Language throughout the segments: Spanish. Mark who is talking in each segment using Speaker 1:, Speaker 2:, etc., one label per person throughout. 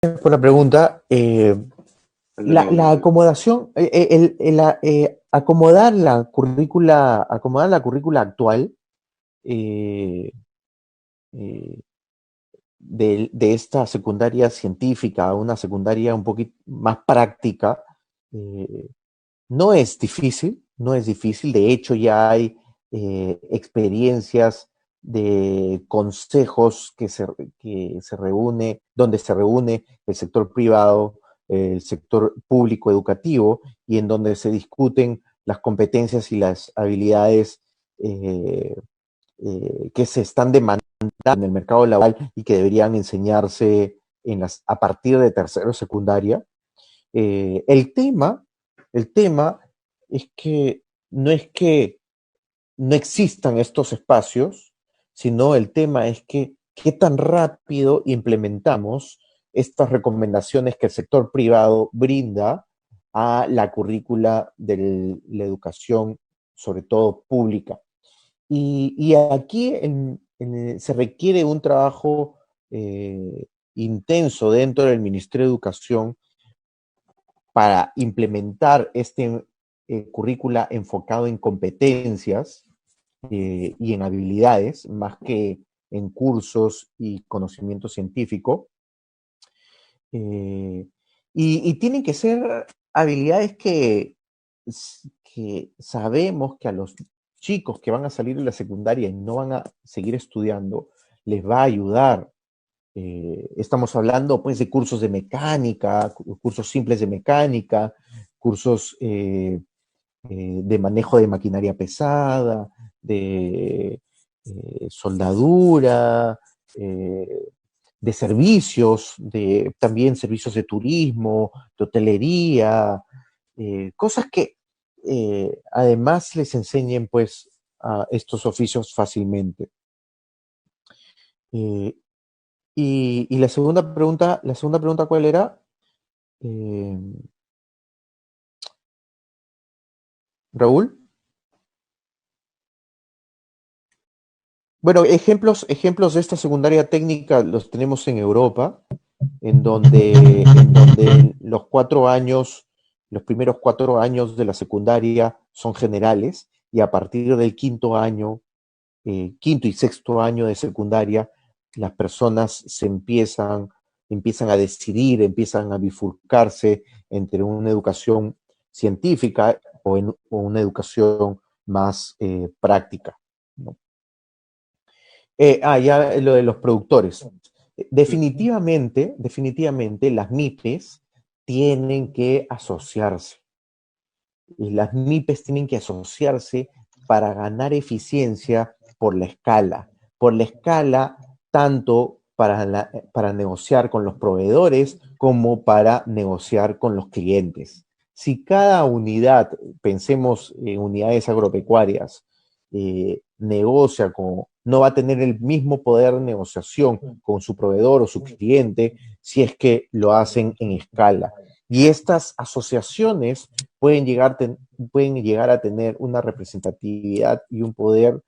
Speaker 1: Por la pregunta. La
Speaker 2: Antonio,
Speaker 1: acomodación, acomodar la currícula actual eh, eh, de esta secundaria científica a una secundaria un poquito más práctica, eh, no es difícil, no es difícil. De hecho, ya hay experiencias de consejos que se reúne, donde se reúne el sector privado, el sector público educativo, y en donde se discuten las competencias y las habilidades que se están demandando en el mercado laboral y que deberían enseñarse a partir de tercero secundaria. Eh, el tema, el tema es que no existan estos espacios, sino el tema es que qué tan rápido implementamos estas recomendaciones que el sector privado brinda a la currícula de la educación, sobre todo pública. Y aquí se requiere un trabajo intenso dentro del Ministerio de Educación para implementar este currícula enfocado en competencias y en habilidades, más que en cursos y conocimiento científico. Eh, y tienen que ser habilidades que sabemos que a los chicos que van a salir de la secundaria y no van a seguir estudiando, les va a ayudar. Estamos hablando pues de cursos de mecánica, cursos simples de mecánica, cursos de manejo de maquinaria pesada, de soldadura, eh, de servicios, de también servicios de turismo, de hotelería, cosas que además les enseñen pues a estos oficios fácilmente. Eh, y la segunda pregunta, ¿cuál era? Eh, Raúl. Bueno, ejemplos de esta secundaria técnica los tenemos en Europa, en donde los primeros 4 años de la secundaria son generales, y a partir del quinto y sexto año de secundaria, las personas empiezan a decidir, empiezan a bifurcarse entre una educación científica o una educación más práctica, ¿no? Ya lo de los productores. Definitivamente las MIPES tienen que asociarse. Y las MIPES tienen que asociarse para ganar eficiencia por la escala tanto para negociar con los proveedores como para negociar con los clientes. Si cada unidad, pensemos en unidades agropecuarias, no va a tener el mismo poder de negociación con su proveedor o su cliente si es que lo hacen en escala. Y estas asociaciones pueden llegar a tener una representatividad y un poder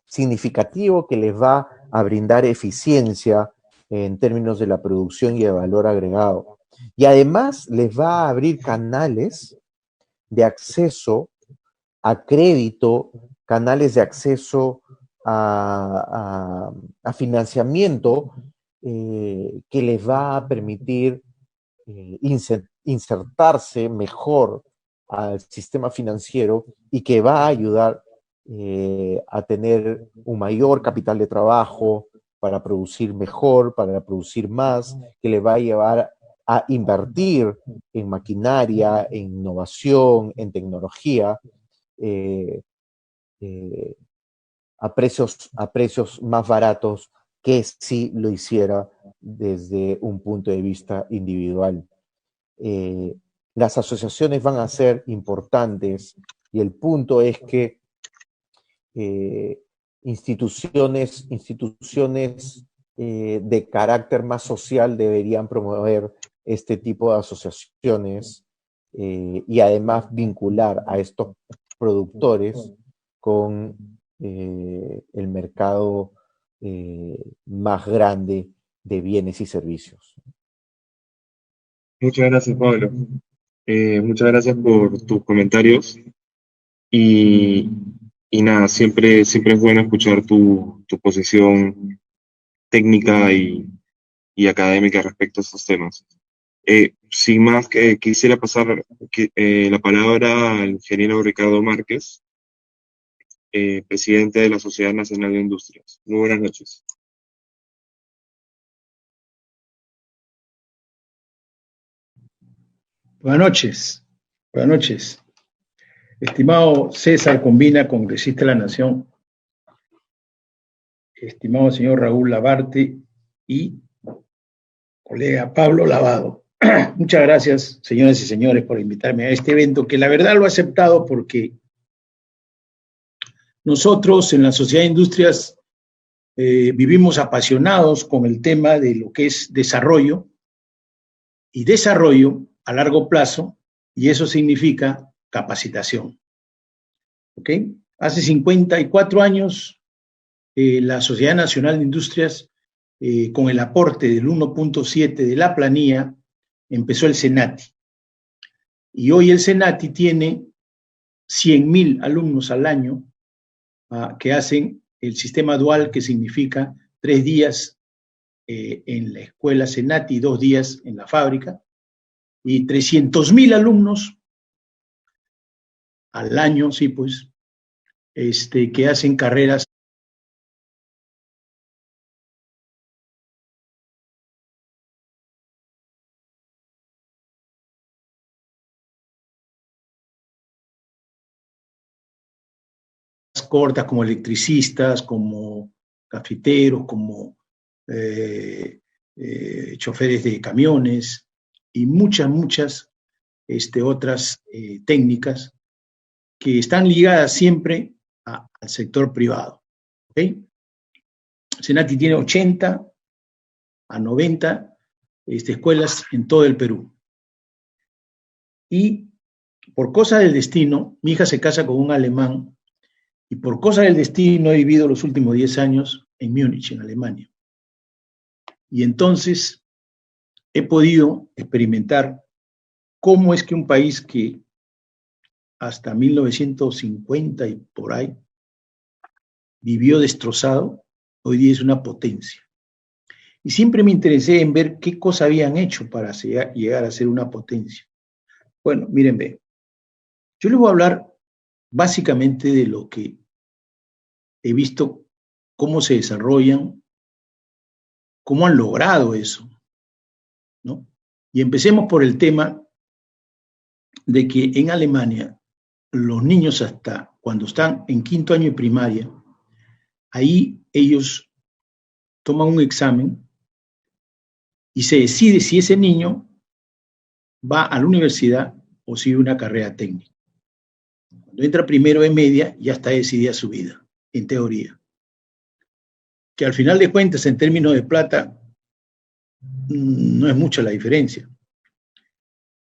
Speaker 1: significativo que les va a brindar eficiencia en términos de la producción y de valor agregado. Y además les va a abrir canales de acceso a crédito, canales de acceso a financiamiento que les va a permitir insertarse mejor al sistema financiero y que va a ayudar a tener un mayor capital de trabajo para producir mejor, para producir más, que le va a llevar a invertir en maquinaria, en innovación, en tecnología, eh, eh, a precios más baratos que si lo hiciera desde un punto de vista individual. eh, las asociaciones van a ser importantes, y el punto es que eh, instituciones de carácter más social deberían promover este tipo de asociaciones y además vincular a estos productores con el mercado más grande de bienes y servicios.
Speaker 2: Muchas gracias, Pablo. Muchas gracias por tus comentarios y, y nada, siempre es bueno escuchar tu posición técnica y académica respecto a estos temas. Sin más, que quisiera pasar la palabra al ingeniero Ricardo Márquez, presidente de la Sociedad Nacional de Industrias. Muy buenas noches.
Speaker 3: Buenas noches, buenas noches. Estimado César Combina, congresista de la Nación, estimado señor Raúl Labarte y colega Pablo Lavado. Muchas gracias, señoras y señores, por invitarme a este evento, que la verdad lo he aceptado porque nosotros en la Sociedad de Industrias vivimos apasionados con el tema de lo que es desarrollo y desarrollo a largo plazo, y eso significa capacitación. ¿Ok? Hace 54 años, la Sociedad Nacional de Industrias, con el aporte del 1.7 de la planilla, empezó el SENATI. Y hoy el SENATI tiene 100.000 alumnos al año que hacen el sistema dual, que significa 3 días en la escuela SENATI y 2 días en la fábrica, y 300.000 alumnos al año, sí, pues, que hacen carreras cortas como electricistas, como cafeteros, como choferes de camiones y muchas otras técnicas que están ligadas siempre al sector privado. ¿Okay? Senati tiene 80 a 90 escuelas en todo el Perú. Y por cosa del destino, mi hija se casa con un alemán, y por cosa del destino he vivido los últimos 10 años en Múnich, en Alemania. Y entonces he podido experimentar cómo es que un país que hasta 1950 y por ahí vivió destrozado, hoy día es una potencia. Y siempre me interesé en ver qué cosa habían hecho para llegar a ser una potencia. Bueno, miren, ve, yo les voy a hablar básicamente de lo que he visto, cómo se desarrollan, cómo han logrado eso, ¿no? Y empecemos por el tema de que en Alemania los niños, hasta cuando están en quinto año de primaria, ahí ellos toman un examen y se decide si ese niño va a la universidad o sigue una carrera técnica. Cuando entra primero de media, ya está decidida su vida, en teoría. Que al final de cuentas, en términos de plata, no es mucha la diferencia,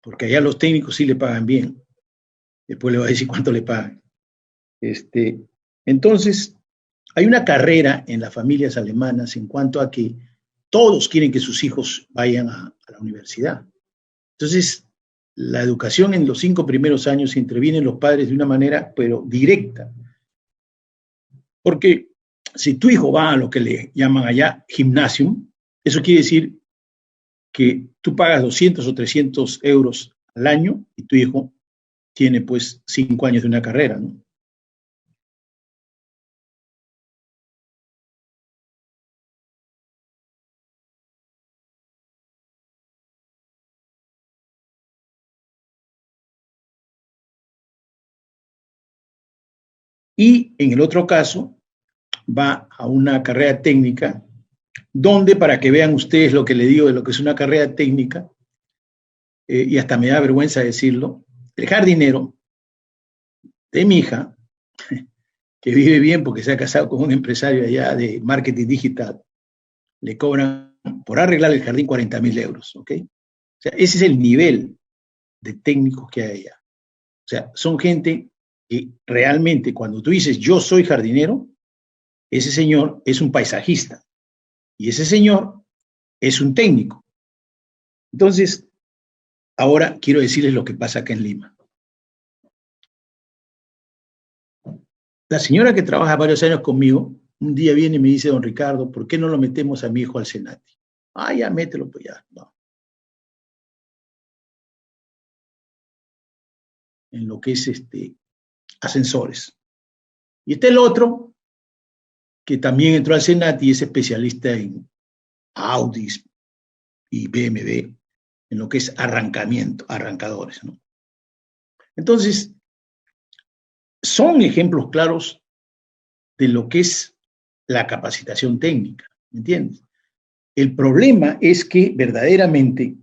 Speaker 3: porque allá los técnicos sí le pagan bien. Después le voy a decir cuánto le pagan. Entonces, hay una carrera en las familias alemanas en cuanto a que todos quieren que sus hijos vayan a la universidad. Entonces, la educación en los 5 primeros años intervienen los padres de una manera, pero directa. Porque si tu hijo va a lo que le llaman allá gymnasium, eso quiere decir que tú pagas 200 o 300 euros al año y tu hijo tiene pues 5 años de una carrera, ¿no? Y en el otro caso, va a una carrera técnica, donde, para que vean ustedes lo que le digo de lo que es una carrera técnica, y hasta me da vergüenza decirlo, el jardinero de mi hija, que vive bien porque se ha casado con un empresario allá de marketing digital, le cobran por arreglar el jardín 40.000 euros, ¿ok? O sea, ese es el nivel de técnicos que hay allá. O sea, son gente que realmente, cuando tú dices yo soy jardinero, ese señor es un paisajista y ese señor es un técnico. Entonces, Ahora quiero decirles lo que pasa acá en Lima. La señora que trabaja varios años conmigo, un día viene y me dice, don Ricardo, ¿por qué no lo metemos a mi hijo al Senati? Ah, ya, mételo, pues ya, no. En lo que es ascensores. Y está el otro, que también entró al Senati y es especialista en Audis y BMW, en lo que es arrancadores, ¿no? Entonces, son ejemplos claros de lo que es la capacitación técnica, ¿me entiendes? El problema es que verdaderamente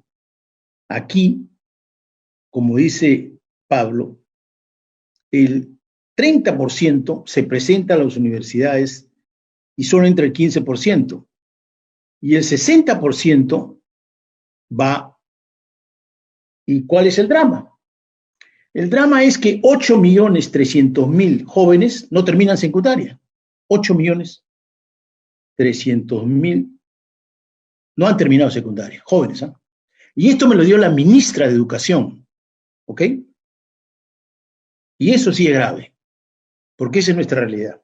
Speaker 3: aquí, como dice Pablo, el 30% se presenta a las universidades y solo entra el 15%, y el 60% va. ¿Y cuál es el drama? El drama es que 8.300.000 jóvenes no terminan secundaria. 8.300.000 no han terminado secundaria, jóvenes, ¿eh? Y esto me lo dio la ministra de Educación, ¿ok? Y eso sí es grave, porque esa es nuestra realidad.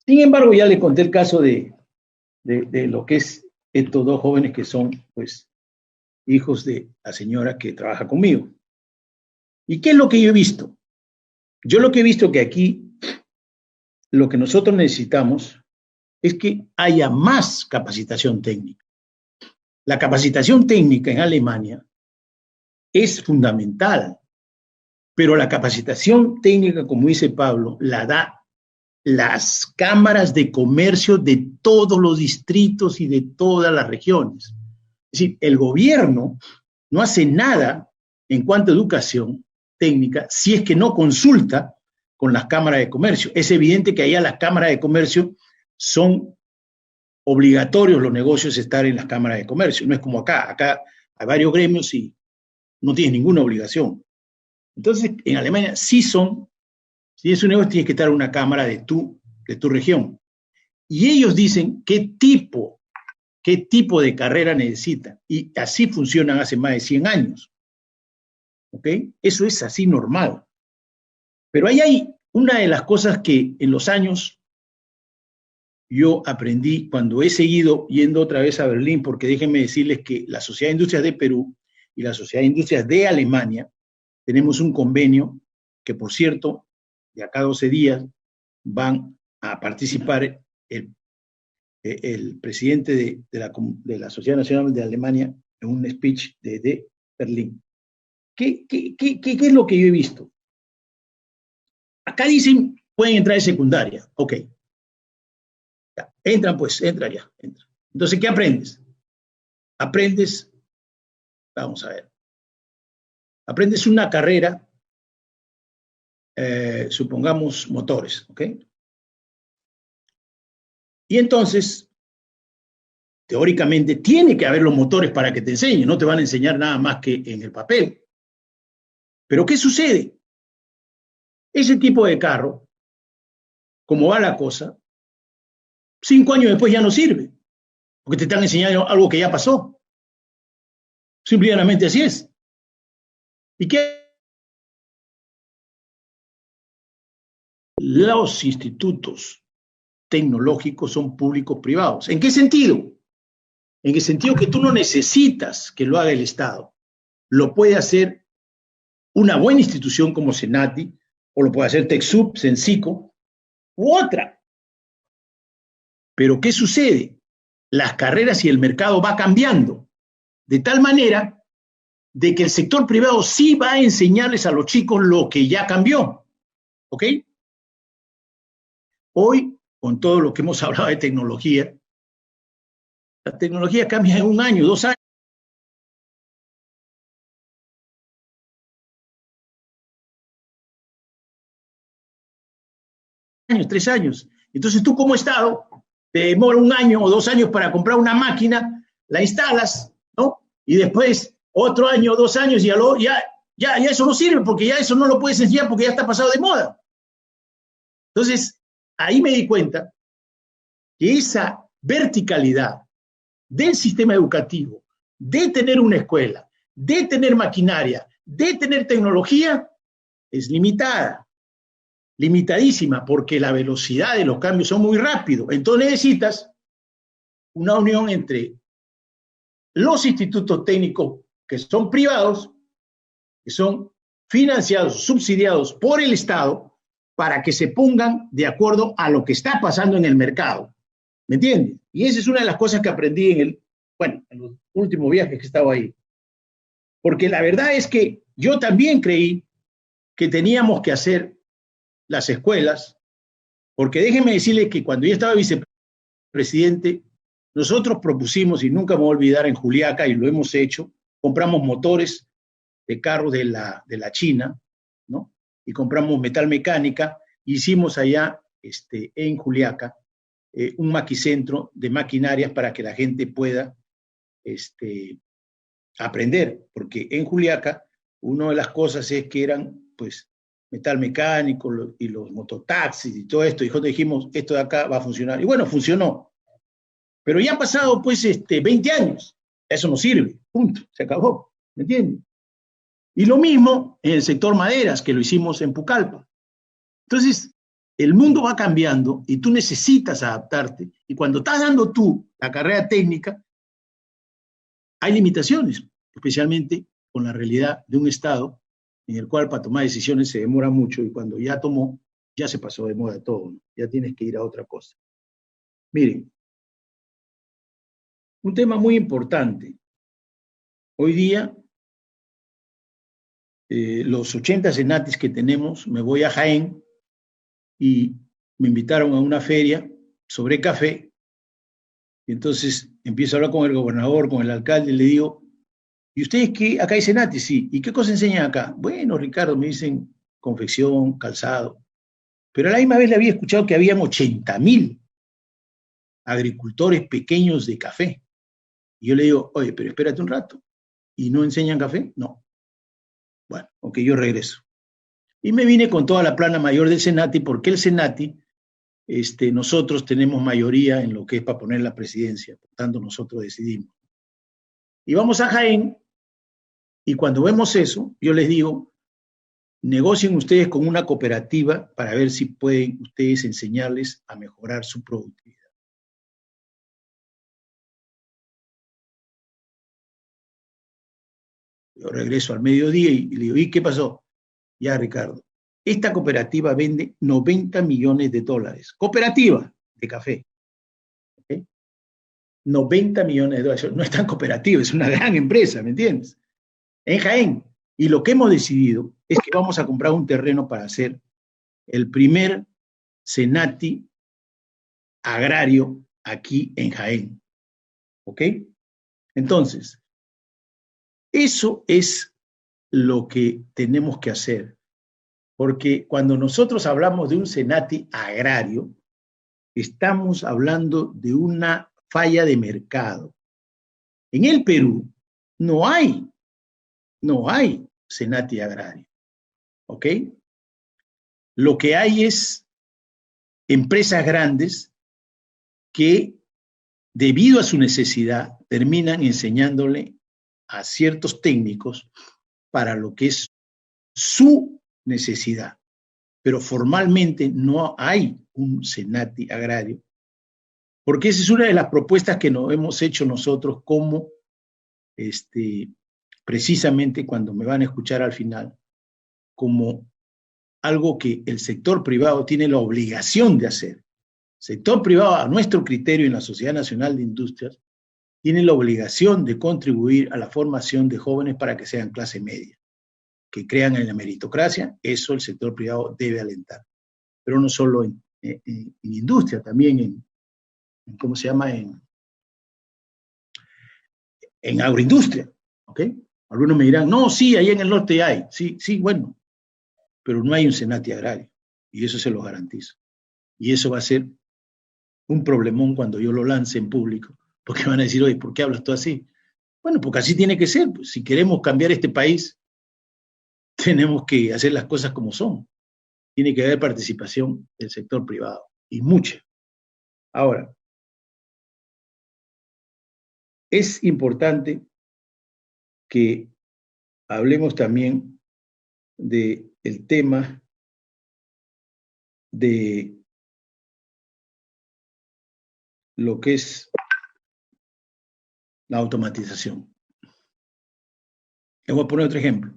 Speaker 3: Sin embargo, ya le conté el caso de lo que es estos dos jóvenes que son, pues, hijos de la señora que trabaja conmigo. ¿Y qué es lo que yo he visto? Yo lo que he visto que aquí lo que nosotros necesitamos es que haya más capacitación técnica. La capacitación técnica en Alemania es fundamental, pero la capacitación técnica, como dice Pablo, la da las cámaras de comercio de todos los distritos y de todas las regiones. Es decir, el gobierno no hace nada en cuanto a educación técnica si es que no consulta con las cámaras de comercio. Es evidente que allá las cámaras de comercio son obligatorios los negocios estar en las cámaras de comercio. No es como acá. Acá hay varios gremios y no tienes ninguna obligación. Entonces, en Alemania sí son. Si es un negocio, tienes que estar en una cámara de tu región. Y ellos dicen qué tipo de carrera necesitan. Y así funcionan hace más de 100 años. ¿Ok? Eso es así normal. Pero ahí hay una de las cosas que en los años yo aprendí cuando he seguido yendo otra vez a Berlín, porque déjenme decirles que la Sociedad de Industrias de Perú y la Sociedad de Industrias de Alemania tenemos un convenio que, por cierto, de acá a 12 días van a participar el presidente de la Sociedad Nacional de Alemania en un speech de Berlín. ¿Qué es lo que yo he visto? Acá dicen, pueden entrar en secundaria. Ok. Ya, entran pues, entra ya. Entra. Entonces, ¿qué aprendes? Aprendes, vamos a ver, aprendes una carrera, supongamos motores, ¿ok? Y entonces, teóricamente, tiene que haber los motores para que te enseñen, no te van a enseñar nada más que en el papel. Pero ¿qué sucede? Ese tipo de carro, como va la cosa, 5 años después ya no sirve, porque te están enseñando algo que ya pasó. Simplemente así es. ¿Y qué? Los institutos tecnológicos son públicos privados. ¿En qué sentido? En el sentido que tú no necesitas que lo haga el Estado. Lo puede hacer una buena institución como Senati, o lo puede hacer TechSoup, Sensico, u otra. Pero ¿qué sucede? Las carreras y el mercado va cambiando, de tal manera de que el sector privado sí va a enseñarles a los chicos lo que ya cambió. ¿Ok? Hoy, con todo lo que hemos hablado de tecnología, la tecnología cambia en 1 año, 2 años. Años, 3 años. Entonces tú como Estado te demora 1 año o 2 años para comprar una máquina, la instalas, ¿no? Y después otro año, 2 años y ya Ya eso no sirve porque ya eso no lo puedes enseñar porque ya está pasado de moda. Entonces, ahí me di cuenta que esa verticalidad del sistema educativo, de tener una escuela, de tener maquinaria, de tener tecnología, es limitada, limitadísima, porque la velocidad de los cambios son muy rápidos. Entonces necesitas una unión entre los institutos técnicos que son privados, que son financiados, subsidiados por el Estado, para que se pongan de acuerdo a lo que está pasando en el mercado. ¿Me entiendes? Y esa es una de las cosas que aprendí en los últimos viajes que estaba ahí. Porque la verdad es que yo también creí que teníamos que hacer las escuelas, porque déjenme decirles que cuando yo estaba vicepresidente, nosotros propusimos, y nunca me voy a olvidar, en Juliaca, y lo hemos hecho, compramos motores de carros de la China, ¿no? Y compramos metal mecánica, hicimos allá en Juliaca un maquicentro de maquinarias para que la gente pueda aprender, porque en Juliaca una de las cosas es que eran pues metal mecánico y los mototaxis y todo esto, y nosotros dijimos, esto de acá va a funcionar, y bueno, funcionó, pero ya han pasado pues 20 años, eso no sirve, punto, se acabó, ¿me entiendes? Y lo mismo en el sector maderas, que lo hicimos en Pucallpa. Entonces, el mundo va cambiando y tú necesitas adaptarte, y cuando estás dando tú la carrera técnica, hay limitaciones, especialmente con la realidad de un Estado en el cual para tomar decisiones se demora mucho, y cuando ya tomó, ya se pasó de moda todo, ¿no? Ya tienes que ir a otra cosa. Miren, un tema muy importante. Hoy día, los 80 senatis que tenemos, me voy a Jaén y me invitaron a una feria sobre café, y entonces empiezo a hablar con el gobernador, con el alcalde, y le digo, ¿y ustedes qué? Acá hay senatis, sí. ¿Y qué cosa enseñan acá? Bueno, Ricardo, me dicen confección, calzado. Pero a la misma vez le había escuchado que habían 80.000 agricultores pequeños de café. Y yo le digo, oye, pero espérate un rato. ¿Y no enseñan café? No. Bueno, ok, yo regreso. Y me vine con toda la plana mayor del Senati, porque el Senati, nosotros tenemos mayoría en lo que es para poner la presidencia, por tanto nosotros decidimos. Y vamos a Jaén, y cuando vemos eso, yo les digo, negocien ustedes con una cooperativa para ver si pueden ustedes enseñarles a mejorar su productividad. Yo regreso al mediodía y le digo, ¿y qué pasó? Ya, Ricardo, esta cooperativa vende 90 millones de dólares. Cooperativa de café. ¿Okay? 90 millones de dólares. No es tan cooperativa, es una gran empresa, ¿me entiendes? En Jaén. Y lo que hemos decidido es que vamos a comprar un terreno para hacer el primer Senati agrario aquí en Jaén. ¿Ok? Entonces, eso es lo que tenemos que hacer, porque cuando nosotros hablamos de un Senati agrario, estamos hablando de una falla de mercado. En el Perú no hay Senati agrario, ¿ok? Lo que hay es empresas grandes que, debido a su necesidad, terminan enseñándole a ciertos técnicos para lo que es su necesidad. Pero formalmente no hay un Senati agrario, porque esa es una de las propuestas que nos hemos hecho nosotros como, precisamente cuando me van a escuchar al final, como algo que el sector privado tiene la obligación de hacer. El sector privado, a nuestro criterio en la Sociedad Nacional de Industrias, tiene la obligación de contribuir a la formación de jóvenes para que sean clase media, que crean en la meritocracia. Eso el sector privado debe alentar. Pero no solo en industria, también en ¿cómo se llama? En agroindustria, ¿ok? Algunos me dirán, no, sí, ahí en el norte hay. Sí, sí, bueno, pero no hay un Senati agrario, y eso se lo garantizo. Y eso va a ser un problemón cuando yo lo lance en público, porque van a decir, oye, ¿por qué hablas tú así? Bueno, porque así tiene que ser, pues, si queremos cambiar este país, tenemos que hacer las cosas como son. Tiene que haber participación del sector privado, y mucha. Ahora, es importante que hablemos también del tema de lo que es la automatización. Les voy a poner otro ejemplo.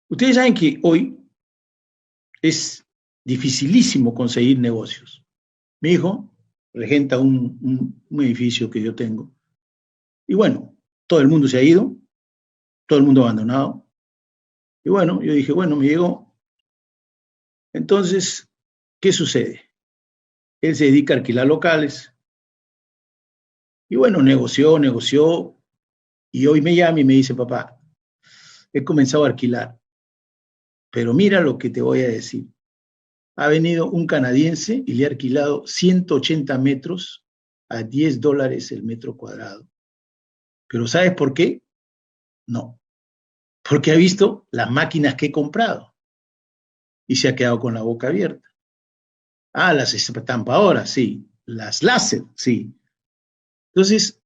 Speaker 3: Ustedes saben que hoy es dificilísimo conseguir negocios. Mi hijo regenta un edificio que yo tengo. Y bueno, todo el mundo se ha ido, todo el mundo abandonado. Y bueno, yo dije, bueno, me llegó. Entonces, ¿qué sucede? Él se dedica a alquilar locales. Y bueno, negoció. Y hoy me llama y me dice, papá, he comenzado a alquilar. Pero mira lo que te voy a decir. Ha venido un canadiense y le ha alquilado 180 metros a $10 el metro cuadrado. ¿Pero sabes por qué? No. Porque ha visto las máquinas que he comprado y se ha quedado con la boca abierta. Ah, las estampadoras, sí. Las láser, sí. Entonces,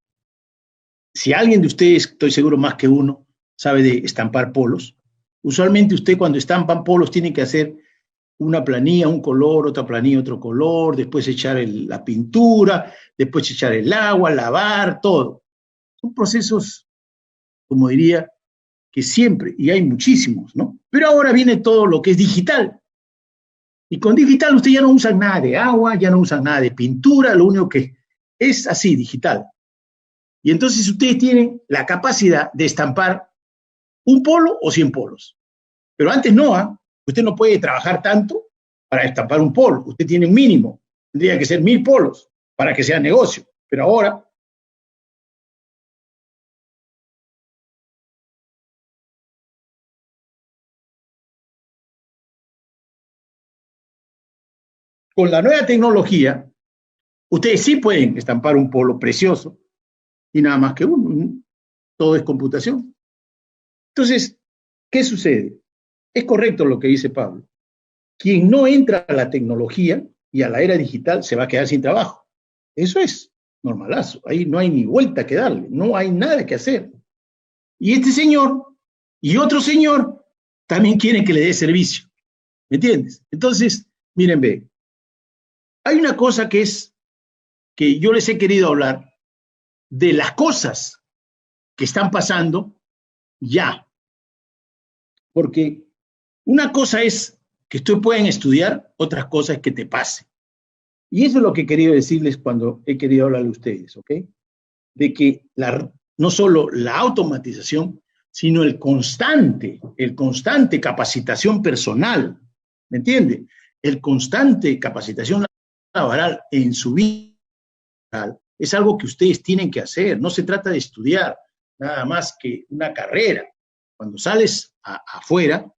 Speaker 3: si alguien de ustedes, estoy seguro más que uno, sabe de estampar polos, usualmente usted cuando estampan polos tiene que hacer una planilla, un color, otra planilla, otro color, después echar la pintura, después echar el agua, lavar, todo. Son procesos, como diría, que siempre, y hay muchísimos, ¿no? Pero ahora viene todo lo que es digital. Y con digital usted ya no usa nada de agua, ya no usa nada de pintura, lo único que es así, digital. Y entonces ustedes tienen la capacidad de estampar un polo o 100 polos. Pero antes no, ¿eh? Usted no puede trabajar tanto para estampar un polo. Usted tiene un mínimo. Tendría que ser 1000 polos para que sea negocio. Pero ahora, con la nueva tecnología, ustedes sí pueden estampar un polo precioso y nada más que uno. Todo es computación. Entonces, ¿qué sucede? Es correcto lo que dice Pablo. Quien no entra a la tecnología y a la era digital se va a quedar sin trabajo. Eso es normalazo. Ahí no hay ni vuelta que darle. No hay nada que hacer. Y este señor y otro señor también quieren que le dé servicio. ¿Me entiendes? Entonces, miren, ve. Hay una cosa que es que yo les he querido hablar de las cosas que están pasando ya. Porque una cosa es que ustedes pueden estudiar, otra cosa es que te pase. Y eso es lo que he querido decirles cuando he querido hablarle a ustedes, ¿ok? De que no solo la automatización, sino el constante capacitación personal, ¿me entiende? El constante capacitación laboral en su vida es algo que ustedes tienen que hacer. No se trata de estudiar nada más que una carrera. Cuando sales afuera,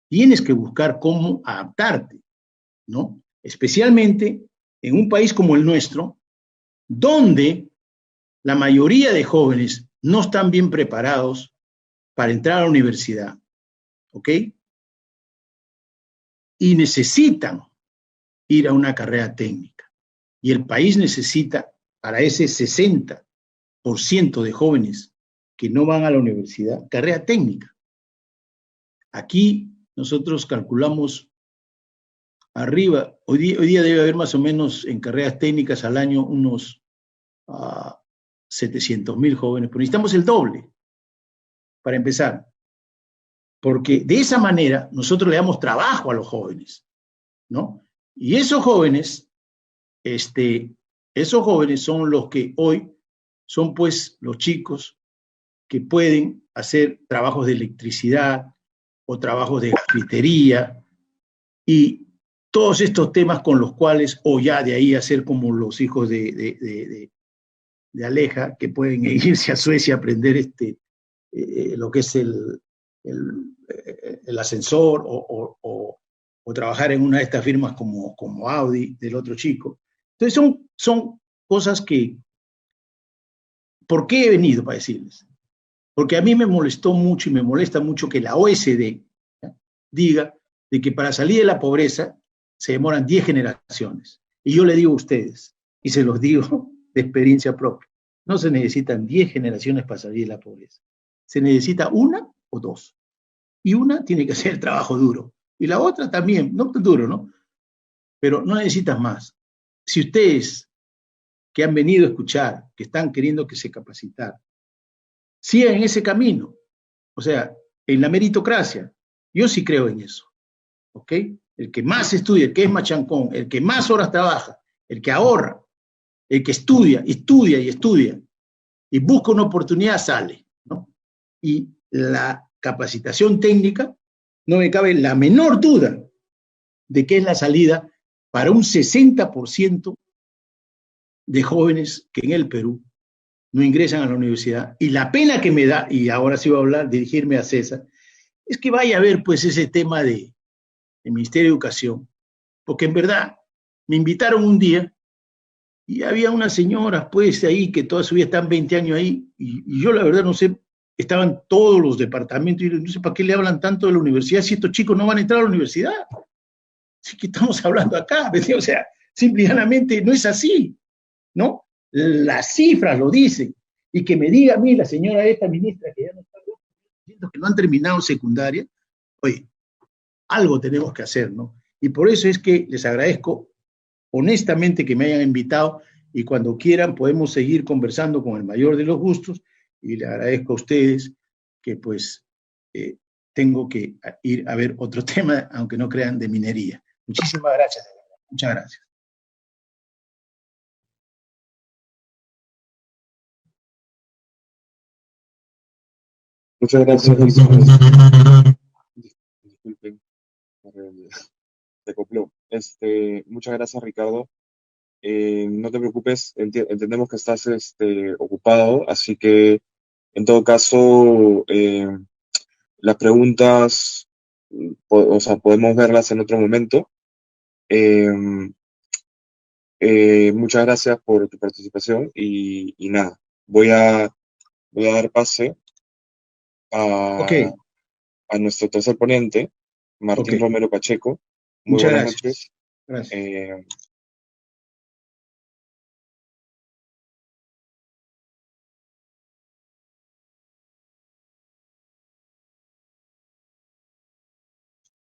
Speaker 3: tienes que buscar cómo adaptarte, ¿no? Especialmente en un país como el nuestro, donde la mayoría de jóvenes no están bien preparados para entrar a la universidad, ¿ok? Y necesitan ir a una carrera técnica. Y el país necesita, para ese 60% de jóvenes que no van a la universidad, carrera técnica. Aquí nosotros calculamos arriba, hoy día debe haber más o menos en carreras técnicas al año unos 700,000 jóvenes, pero necesitamos el doble para empezar, porque de esa manera nosotros le damos trabajo a los jóvenes, ¿no? Y esos jóvenes son los que hoy son pues los chicos que pueden hacer trabajos de electricidad o trabajos de carpintería y todos estos temas con los cuales, o ya de ahí hacer como los hijos de Aleja, que pueden irse a Suecia a aprender lo que es el ascensor o trabajar en una de estas firmas como Audi del otro chico. Entonces son cosas que, ¿por qué he venido para decirles? Porque a mí me molestó mucho y me molesta mucho que la OSD, ¿ya? diga de que para salir de la pobreza se demoran 10 generaciones. Y yo le digo a ustedes, y se los digo de experiencia propia, no se necesitan 10 generaciones para salir de la pobreza. Se necesita una o dos. Y una tiene que hacer el trabajo duro. Y la otra también, no tan duro, ¿no? Pero no necesitas más. Si ustedes que han venido a escuchar, que están queriendo que se capacitar, sigan en ese camino, o sea, en la meritocracia, yo sí creo en eso, ¿ok? El que más estudia, el que es machancón, el que más horas trabaja, el que ahorra, el que estudia y busca una oportunidad, sale, ¿no? Y la capacitación técnica, no me cabe la menor duda de que es la salida para un 60% de jóvenes que en el Perú no ingresan a la universidad. Y la pena que me da, y ahora sí voy a hablar, dirigirme a César, es que vaya a ver pues ese tema del Ministerio de Educación, porque en verdad me invitaron un día y había unas señoras pues ahí que toda su vida están 20 años ahí, y yo la verdad no sé, estaban todos los departamentos, y no sé para qué le hablan tanto de la universidad si estos chicos no van a entrar a la universidad. Así que estamos hablando acá, o sea, simplemente no es así, ¿no? Las cifras lo dicen. Y que me diga a mí la señora esta ministra que ya no está diciendo que no han terminado secundaria, oye, algo tenemos que hacer, ¿no? Y por eso es que les agradezco honestamente que me hayan invitado, y cuando quieran podemos seguir conversando con el mayor de los gustos, y le agradezco a ustedes que pues tengo que ir a ver otro tema, aunque no crean, de minería. Muchísimas gracias. Muchas gracias.
Speaker 2: Muchas gracias, disculpen, se acopló. Muchas gracias, Ricardo. No te preocupes, entendemos que estás ocupado, así que en todo caso, las preguntas, o sea, podemos verlas en otro momento. Muchas gracias por tu participación y nada, voy a dar pase
Speaker 3: Ok,
Speaker 2: a nuestro tercer ponente, Martín
Speaker 3: ok.
Speaker 2: Romero Pacheco. Muy
Speaker 3: Muchas
Speaker 2: buenas
Speaker 3: gracias.
Speaker 2: noches.
Speaker 3: Gracias.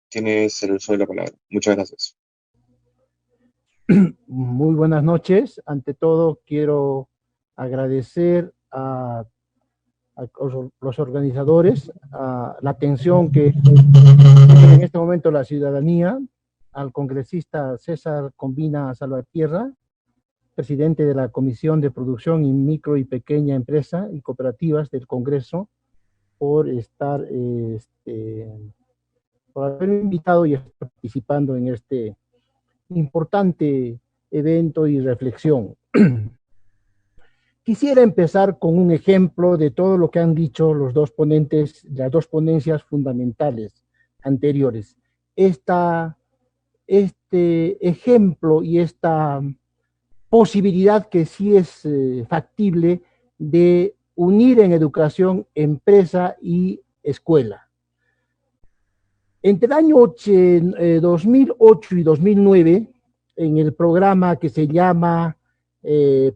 Speaker 2: Tienes el uso de la palabra. Muchas gracias.
Speaker 4: Muy buenas noches. Ante todo, quiero agradecer a los organizadores, a la atención que tiene en este momento la ciudadanía, al congresista César Combina Salvatierra, presidente de la Comisión de Producción y Micro y Pequeña Empresa y Cooperativas del Congreso, por estar, por haber invitado y estar participando en este importante evento y reflexión. Quisiera empezar con un ejemplo de todo lo que han dicho los dos ponentes, las dos ponencias fundamentales anteriores. Este ejemplo y esta posibilidad que sí es factible de unir en educación empresa y escuela. Entre el año 2008 y 2009, en el programa que se llama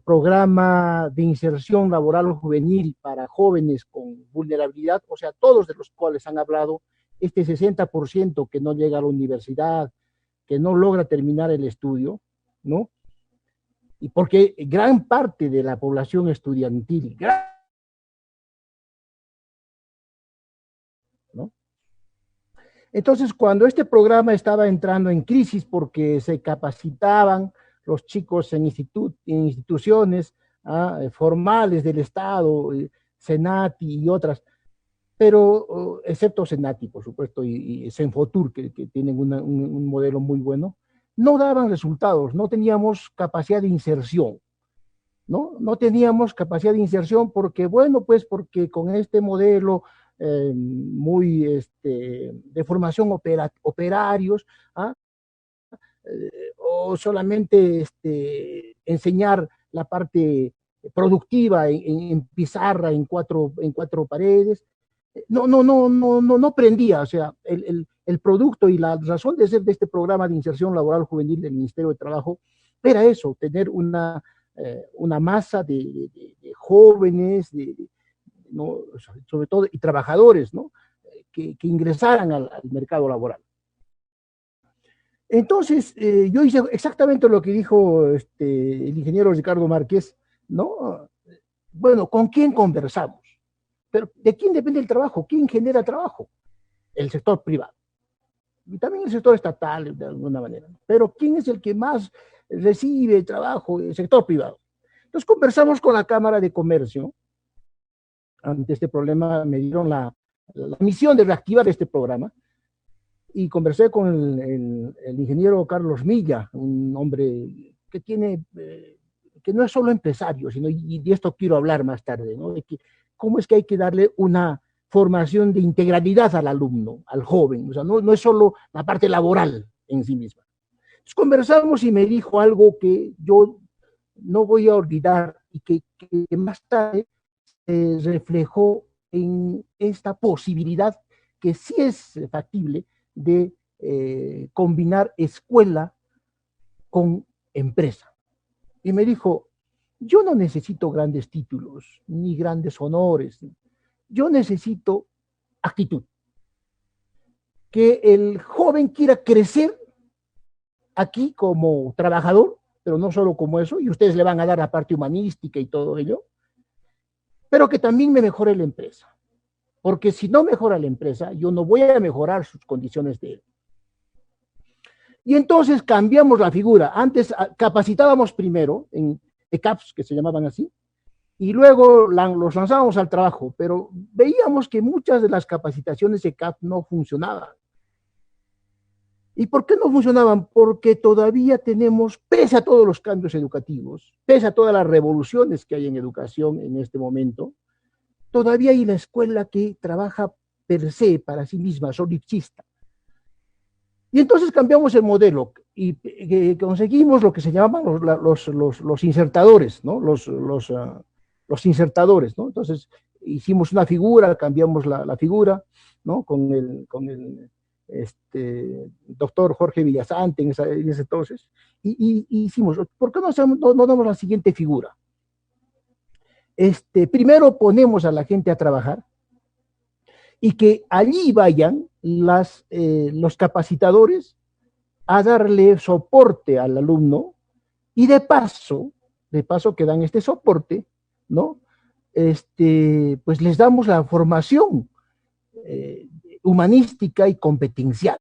Speaker 4: Programa de Inserción Laboral Juvenil para Jóvenes con Vulnerabilidad, o sea, todos de los cuales han hablado, este 60% que no llega a la universidad, que no logra terminar el estudio, ¿no? Y porque gran parte de la población estudiantil, ¿no? Entonces, cuando este programa estaba entrando en crisis porque se capacitaban los chicos en instituciones formales del Estado, Senati y otras, pero excepto Senati, por supuesto, y Senfotur, que tienen un modelo muy bueno, no daban resultados, no teníamos capacidad de inserción, ¿no? No teníamos capacidad de inserción porque, bueno, pues porque con este modelo muy de formación operarios, o solamente enseñar la parte productiva en pizarra, en cuatro paredes, no prendía. O sea, el producto y la razón de ser de este programa de inserción laboral juvenil del Ministerio de Trabajo era eso, tener una masa de jóvenes, ¿no? Sobre todo, y trabajadores, ¿no? que ingresaran al mercado laboral. Entonces, yo hice exactamente lo que dijo el ingeniero Ricardo Márquez, ¿no? Bueno, ¿con quién conversamos? Pero ¿de quién depende el trabajo? ¿Quién genera trabajo? El sector privado. Y también el sector estatal, de alguna manera. Pero ¿quién es el que más recibe trabajo? El sector privado. Entonces conversamos con la Cámara de Comercio. Ante este problema me dieron la misión de reactivar este programa. Y conversé con el ingeniero Carlos Milla, un hombre que tiene, que no es solo empresario, sino, y de esto quiero hablar más tarde, ¿no? De que, cómo es que hay que darle una formación de integralidad al alumno, al joven, o sea, no es solo la parte laboral en sí misma. Entonces conversamos y me dijo algo que yo no voy a olvidar y que más tarde reflejó en esta posibilidad que sí es factible de combinar escuela con empresa. Y me dijo, yo no necesito grandes títulos ni grandes honores, yo necesito actitud. Que el joven quiera crecer aquí como trabajador, pero no solo como eso, y ustedes le van a dar la parte humanística y todo ello, pero que también me mejore la empresa. Porque si no mejora la empresa, yo no voy a mejorar sus condiciones de él. Y entonces cambiamos la figura. Antes capacitábamos primero en ECAPs, que se llamaban así, y luego los lanzábamos al trabajo, pero veíamos que muchas de las capacitaciones ECAP no funcionaban. ¿Y por qué no funcionaban? Porque todavía tenemos, pese a todos los cambios educativos, pese a todas las revoluciones que hay en educación en este momento, todavía hay la escuela que trabaja per se, para sí misma, solipsista. Y entonces cambiamos el modelo y conseguimos lo que se llamaban los insertadores, ¿no? Los insertadores, ¿no? Entonces hicimos una figura, cambiamos la figura, ¿no? Con el doctor Jorge Villasante en ese entonces, y hicimos, ¿por qué no damos la siguiente figura? Primero ponemos a la gente a trabajar y que allí vayan los capacitadores a darle soporte al alumno y de paso que dan este soporte, ¿no? Pues les damos la formación humanística y competencial.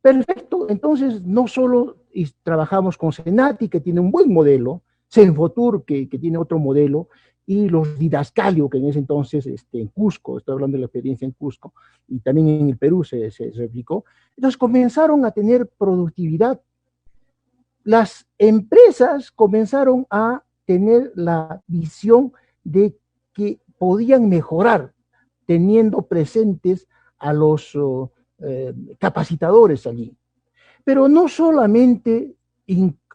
Speaker 4: Perfecto, entonces no solo trabajamos con Senati, que tiene un buen modelo, Senfotur, que tiene otro modelo, y los Didascalio, que en ese entonces en Cusco, estoy hablando de la experiencia en Cusco, y también en el Perú se replicó. Entonces comenzaron a tener productividad. Las empresas comenzaron a tener la visión de que podían mejorar teniendo presentes a los capacitadores allí. Pero no solamente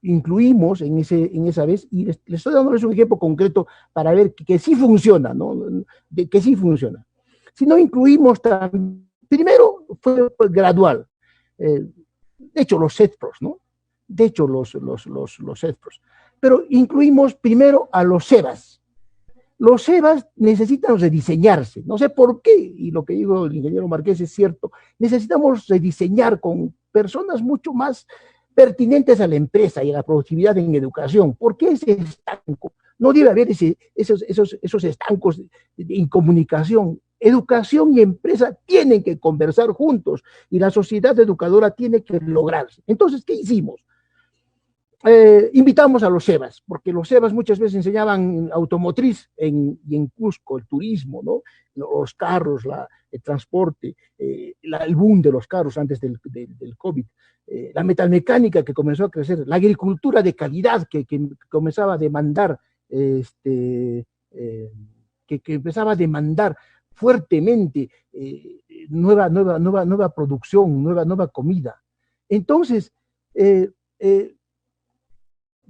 Speaker 4: incluimos en esa vez, y les estoy dándoles un ejemplo concreto para ver que sí funciona, ¿no? Que sí funciona. Sino incluimos también, primero fue gradual, de hecho los CEDPROS, ¿no? De hecho los CEDPROS, pero incluimos primero a los SEBAS. Los SEBAS necesitan rediseñarse, no sé por qué, y lo que dijo el ingeniero Márquez es cierto, necesitamos rediseñar con personas mucho más pertinentes a la empresa y a la productividad en educación. ¿Por qué ese estanco? No debe haber esos estancos en comunicación. Educación y empresa tienen que conversar juntos y la sociedad educadora tiene que lograrse. Entonces, ¿qué hicimos? Invitamos a los SEBAS, porque los SEBAS muchas veces enseñaban automotriz y en Cusco, el turismo, ¿no? Los carros, el transporte, el boom de los carros antes del COVID, la metalmecánica que comenzó a crecer, la agricultura de calidad que comenzaba a demandar, que empezaba a demandar fuertemente nueva producción, nueva comida. Entonces,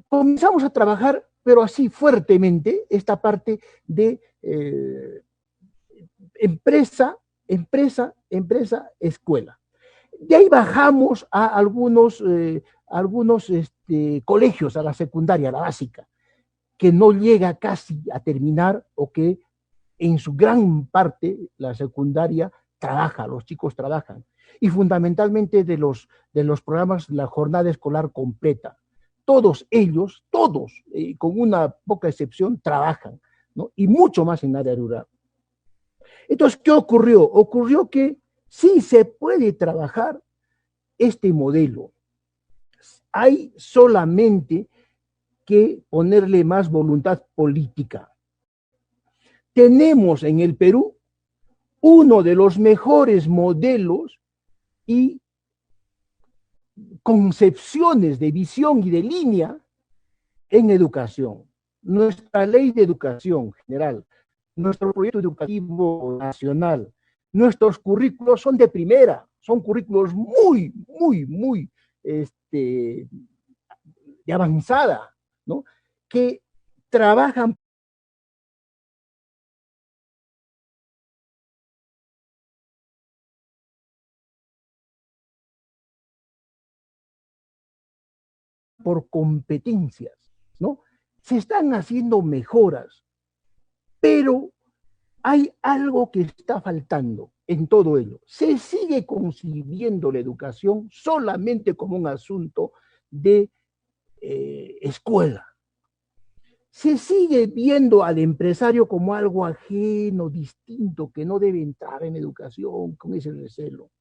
Speaker 4: comenzamos a trabajar, pero así fuertemente, esta parte de empresa, escuela. De ahí bajamos a algunos colegios, a la secundaria, a la básica, que no llega casi a terminar o que en su gran parte la secundaria trabaja, los chicos trabajan. Y fundamentalmente de los programas, la jornada escolar completa. Todos ellos, con una poca excepción, trabajan, ¿no? Y mucho más en área rural. Entonces, ¿qué ocurrió? Ocurrió que sí se puede trabajar este modelo. Hay solamente que ponerle más voluntad política. Tenemos en el Perú uno de los mejores modelos y concepciones de visión y de línea en educación. Nuestra ley de educación general, nuestro proyecto educativo nacional, nuestros currículos son de primera, son currículos muy de avanzada, ¿no? Que trabajan por competencias, ¿no? Se están haciendo mejoras, pero hay algo que está faltando en todo ello. Se sigue concibiendo la educación solamente como un asunto de escuela. Se sigue viendo al empresario como algo ajeno, distinto, que no debe entrar en educación con ese recelo.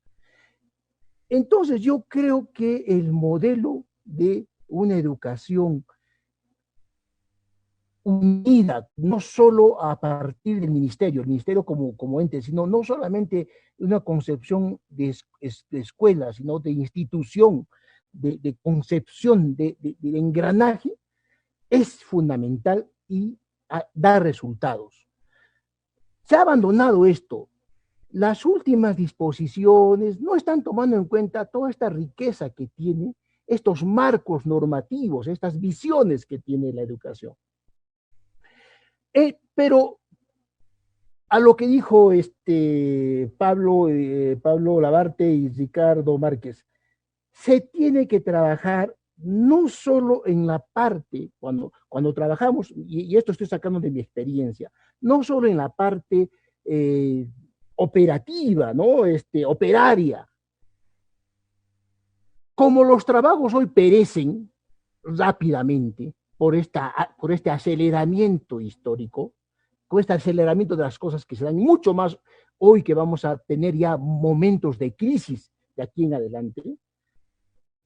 Speaker 4: Entonces yo creo que el modelo de una educación unida, no solo a partir del ministerio, el ministerio como ente, sino no solamente una concepción de escuela, sino de institución, de concepción, de engranaje, es fundamental y da resultados. Se ha abandonado esto. Las últimas disposiciones no están tomando en cuenta toda esta riqueza que tiene, estos marcos normativos, estas visiones que tiene la educación. Pero a lo que dijo Pablo Labarte y Ricardo Márquez, se tiene que trabajar no solo en la parte, cuando trabajamos, y esto estoy sacando de mi experiencia, no solo en la parte operativa, ¿no? Operaria. Como los trabajos hoy perecen rápidamente por este aceleramiento histórico, con este aceleramiento de las cosas que se dan, mucho más hoy que vamos a tener ya momentos de crisis de aquí en adelante,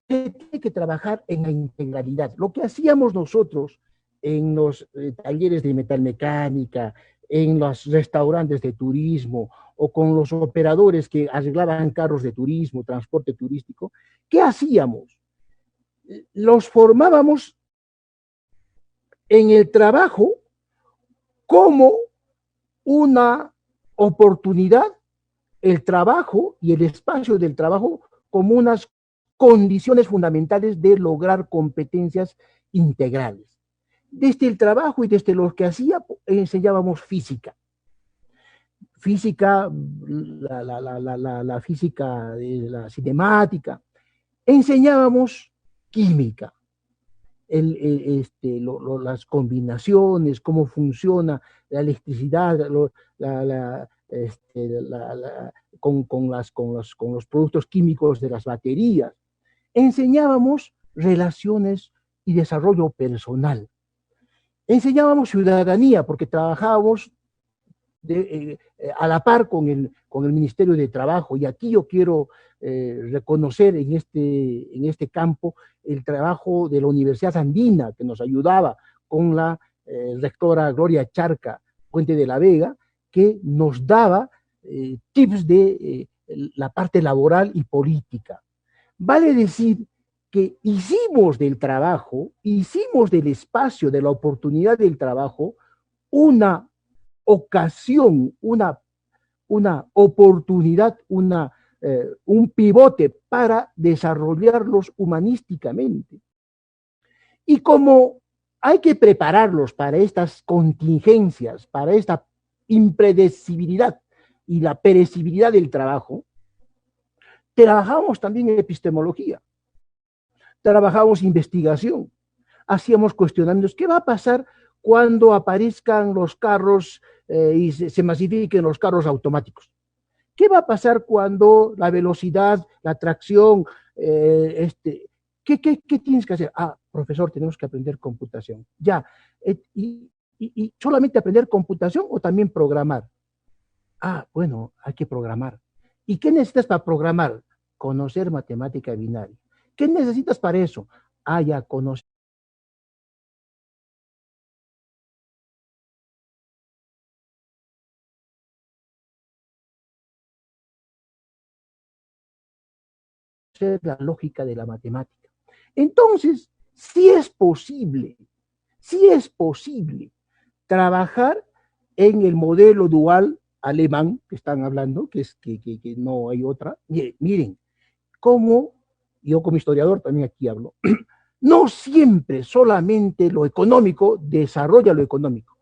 Speaker 4: se tiene que trabajar en la integralidad. Lo que hacíamos nosotros en los talleres de metalmecánica, en los restaurantes de turismo o con los operadores que arreglaban carros de turismo, transporte turístico, ¿qué hacíamos? Los formábamos en el trabajo como una oportunidad, el trabajo y el espacio del trabajo como unas condiciones fundamentales de lograr competencias integrales. Desde el trabajo y desde lo que hacía, enseñábamos física. La física de la cinemática. Enseñábamos química. Las combinaciones, cómo funciona la electricidad, con los productos químicos de las baterías. Enseñábamos relaciones y desarrollo personal. Enseñábamos ciudadanía, porque trabajábamos a la par con el Ministerio de Trabajo, y aquí yo quiero reconocer en este campo el trabajo de la Universidad Andina, que nos ayudaba con la rectora Gloria Charca Puente de la Vega, que nos daba tips de la parte laboral y política. Vale decir que hicimos del trabajo, hicimos del espacio, de la oportunidad del trabajo, una ocasión, una oportunidad, un pivote para desarrollarlos humanísticamente. Y como hay que prepararlos para estas contingencias, para esta impredecibilidad y la perecibilidad del trabajo, trabajamos también en epistemología, trabajamos investigación, hacíamos cuestionamientos. ¿Qué va a pasar cuando aparezcan los carros y se masifiquen los carros automáticos? ¿Qué va a pasar cuando la velocidad, la tracción, ¿qué tienes que hacer? Ah, profesor, tenemos que aprender computación. Ya, y solamente aprender computación o también programar. Ah, bueno, hay que programar. ¿Y qué necesitas para programar? Conocer matemática binaria. ¿Qué necesitas para eso? Ah, ya, conocer la lógica de la matemática. Entonces, sí es posible trabajar en el modelo dual alemán que están hablando, que no hay otra. Miren, cómo, yo como historiador también aquí hablo, no siempre solamente lo económico desarrolla lo económico.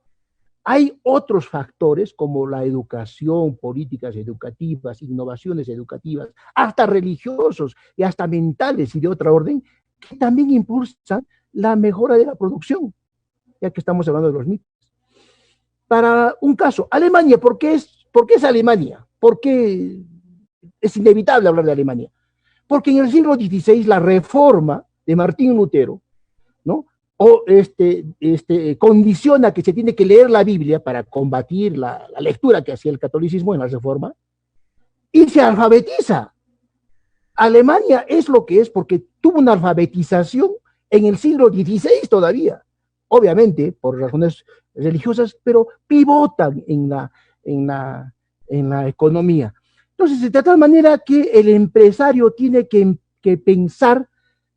Speaker 4: Hay otros factores como la educación, políticas educativas, innovaciones educativas, hasta religiosos y hasta mentales y de otra orden, que también impulsan la mejora de la producción, ya que estamos hablando de los mitos. Para un caso, Alemania, ¿por qué es Alemania? ¿Por qué es inevitable hablar de Alemania? Porque en el siglo XVI la reforma de Martín Lutero, ¿no? Condiciona que se tiene que leer la Biblia para combatir la lectura que hacía el catolicismo en la reforma, y se alfabetiza. Alemania es lo que es porque tuvo una alfabetización en el siglo XVI todavía, obviamente por razones religiosas, pero pivotan en la economía. Entonces, de tal manera que el empresario tiene que pensar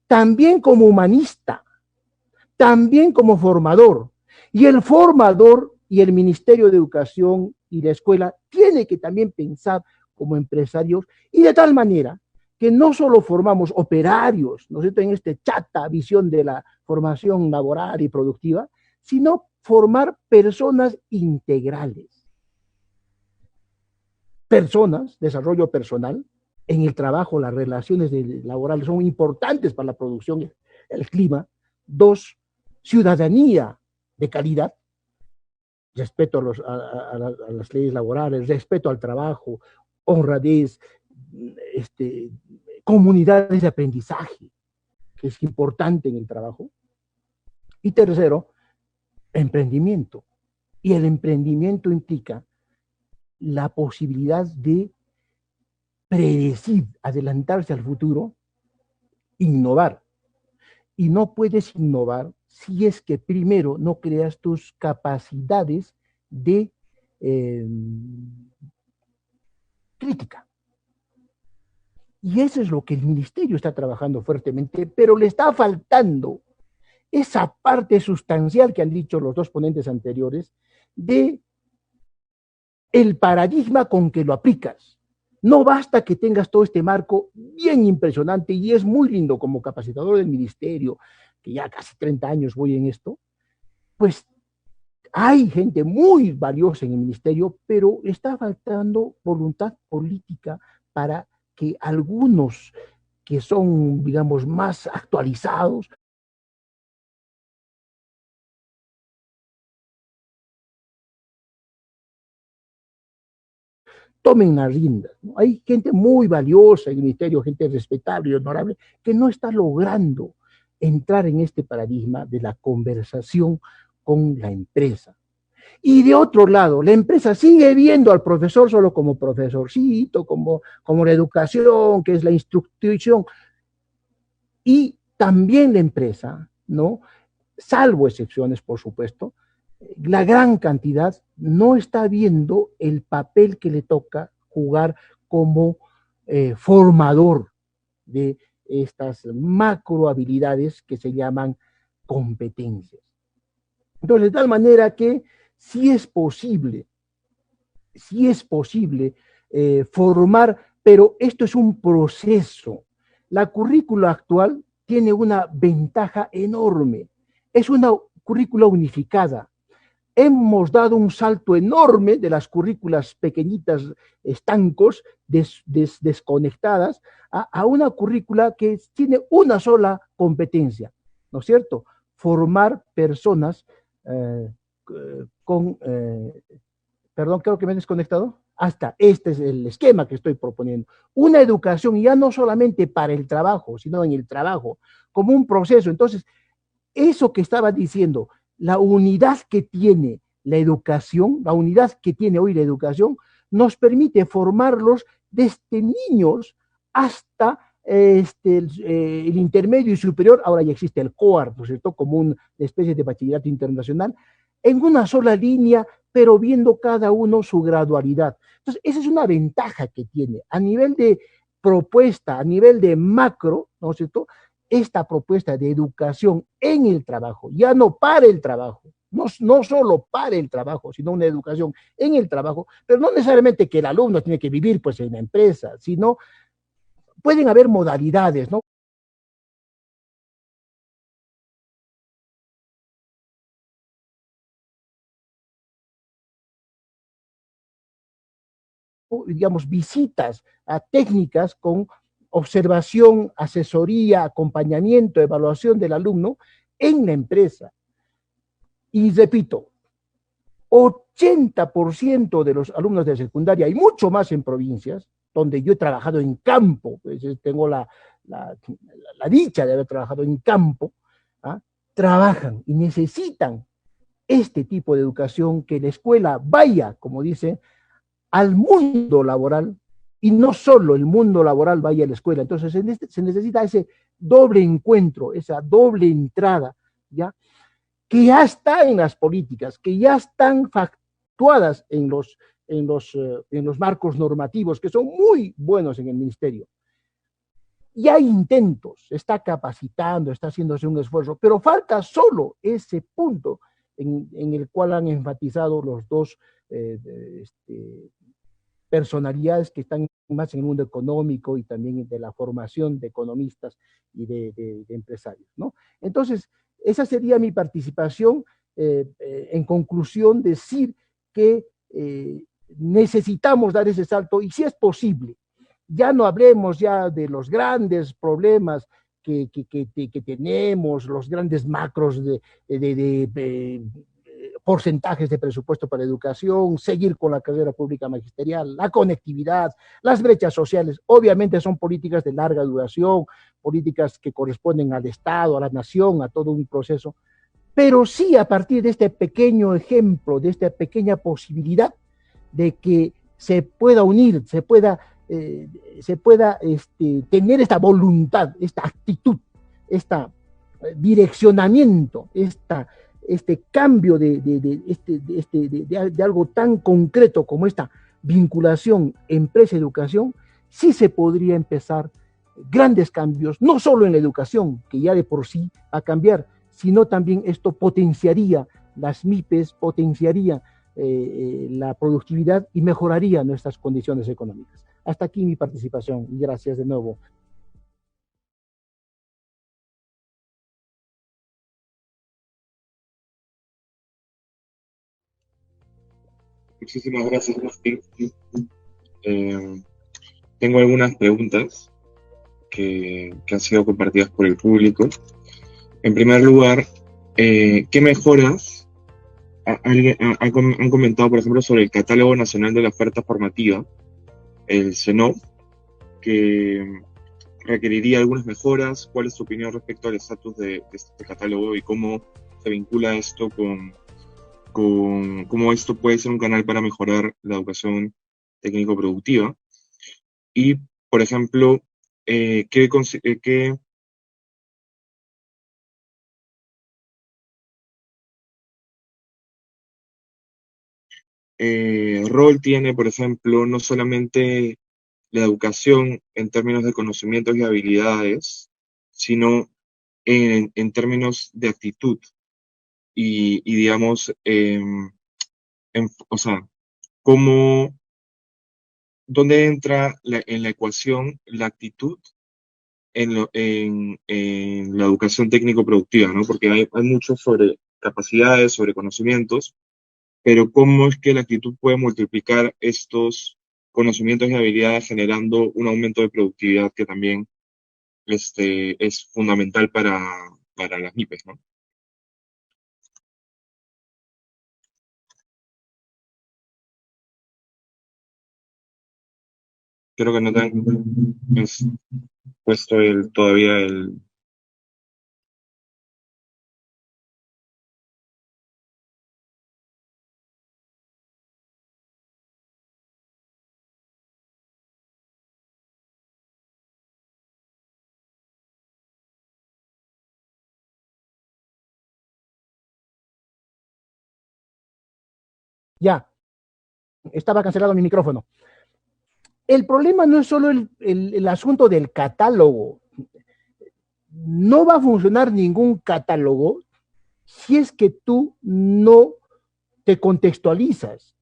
Speaker 4: también como humanista, también como formador. Y el formador y el Ministerio de Educación y la escuela tiene que también pensar como empresarios y de tal manera que no solo formamos operarios, ¿no es cierto?, en este chata visión de la formación laboral y productiva, sino formar personas integrales. Personas, desarrollo personal, en el trabajo, las relaciones laborales son importantes para la producción, el clima. 2, ciudadanía de calidad, respeto a las leyes laborales, respeto al trabajo, honradez, comunidades de aprendizaje, que es importante en el trabajo. Y 3, emprendimiento. Y el emprendimiento implica la posibilidad de predecir, adelantarse al futuro, innovar. Y no puedes innovar si es que primero no creas tus capacidades de crítica. Y eso es lo que el ministerio está trabajando fuertemente, pero le está faltando esa parte sustancial que han dicho los dos ponentes anteriores de el paradigma con que lo aplicas. No basta que tengas todo este marco bien impresionante y es muy lindo como capacitador del ministerio, que ya casi 30 años voy en esto, pues hay gente muy valiosa en el ministerio, pero está faltando voluntad política para que algunos que son, digamos, más actualizados tomen las riendas, ¿no? Hay gente muy valiosa en el ministerio, gente respetable y honorable, que no está logrando entrar en este paradigma de la conversación con la empresa. Y de otro lado, la empresa sigue viendo al profesor solo como profesorcito, como la educación, que es la instrucción. Y también la empresa, ¿no?, salvo excepciones, por supuesto, la gran cantidad no está viendo el papel que le toca jugar como formador de estas macro habilidades que se llaman competencias. Entonces, de tal manera que sí es posible sí es posible formar, pero esto es un proceso. La currícula actual tiene una ventaja enorme. Es una currícula unificada. Hemos dado un salto enorme de las currículas pequeñitas, estancos, desconectadas, a una currícula que tiene una sola competencia, ¿no es cierto? Formar personas con perdón, creo que me he desconectado. Hasta este es el esquema que estoy proponiendo. Una educación ya no solamente para el trabajo, sino en el trabajo, como un proceso. Entonces, eso que estaba diciendo, la unidad que tiene la educación, la unidad que tiene hoy la educación, nos permite formarlos desde niños hasta el intermedio y superior. Ahora ya existe el COAR, ¿no es cierto?, como una especie de bachillerato internacional, en una sola línea, pero viendo cada uno su gradualidad. Entonces, esa es una ventaja que tiene a nivel de propuesta, a nivel de macro, ¿no es cierto?, esta propuesta de educación en el trabajo, ya no para el trabajo, no solo para el trabajo, sino una educación en el trabajo, pero no necesariamente que el alumno tiene que vivir pues en la empresa, sino pueden haber modalidades, ¿no? Digamos, visitas a técnicas con observación, asesoría, acompañamiento, evaluación del alumno en la empresa. Y repito, 80% de los alumnos de secundaria, y mucho más en provincias, donde yo he trabajado en campo, pues, tengo la dicha de haber trabajado en campo, ¿ah?, trabajan y necesitan este tipo de educación, que la escuela vaya, como dice, al mundo laboral, y no solo el mundo laboral vaya a la escuela. Entonces se necesita ese doble encuentro, esa doble entrada, ¿ya?, que ya está en las políticas, que ya están factuadas en los marcos normativos, que son muy buenos en el ministerio. Y hay intentos, se está capacitando, está haciéndose un esfuerzo, pero falta solo ese punto en el cual han enfatizado los dos personalidades que están más en el mundo económico y también de la formación de economistas y de empresarios, ¿no? Entonces, esa sería mi participación. En conclusión, decir que necesitamos dar ese salto, y si es posible, ya no hablemos ya de los grandes problemas que tenemos, los grandes macros de porcentajes de presupuesto para educación, seguir con la carrera pública magisterial, la conectividad, las brechas sociales. Obviamente son políticas de larga duración, políticas que corresponden al Estado, a la nación, a todo un proceso, pero sí a partir de este pequeño ejemplo, de esta pequeña posibilidad de que se pueda unir, se pueda tener esta voluntad, esta actitud, este direccionamiento, este cambio de algo tan concreto como esta vinculación empresa-educación, sí se podría empezar grandes cambios, no solo en la educación, que ya de por sí va a cambiar, sino también esto potenciaría las MIPES, potenciaría la productividad y mejoraría nuestras condiciones económicas. Hasta aquí mi participación y gracias de nuevo.
Speaker 2: Muchísimas gracias, Martín. Eh, Tengo algunas preguntas que han sido compartidas por el público. En primer lugar, ¿qué mejoras han comentado, por ejemplo, sobre el Catálogo Nacional de la Oferta Formativa, el CENOF, que requeriría algunas mejoras? ¿Cuál es tu opinión respecto al estatus de este catálogo y cómo se vincula esto con cómo esto puede ser un canal para mejorar la educación técnico-productiva? Y, por ejemplo, ¿qué rol tiene, por ejemplo, no solamente la educación en términos de conocimientos y habilidades, sino en términos de actitud y digamos, o sea, ¿cómo, dónde entra en la ecuación la actitud en la educación técnico-productiva, ¿no? Porque hay mucho sobre capacidades, sobre conocimientos, pero cómo es que la actitud puede multiplicar estos conocimientos y habilidades generando un aumento de productividad que también es fundamental para las MIPES, ¿no? Creo que no te han puesto todavía el...
Speaker 4: Ya, estaba cancelado mi micrófono. El problema no es solo el asunto del catálogo. No va a funcionar ningún catálogo si es que tú no te contextualizas.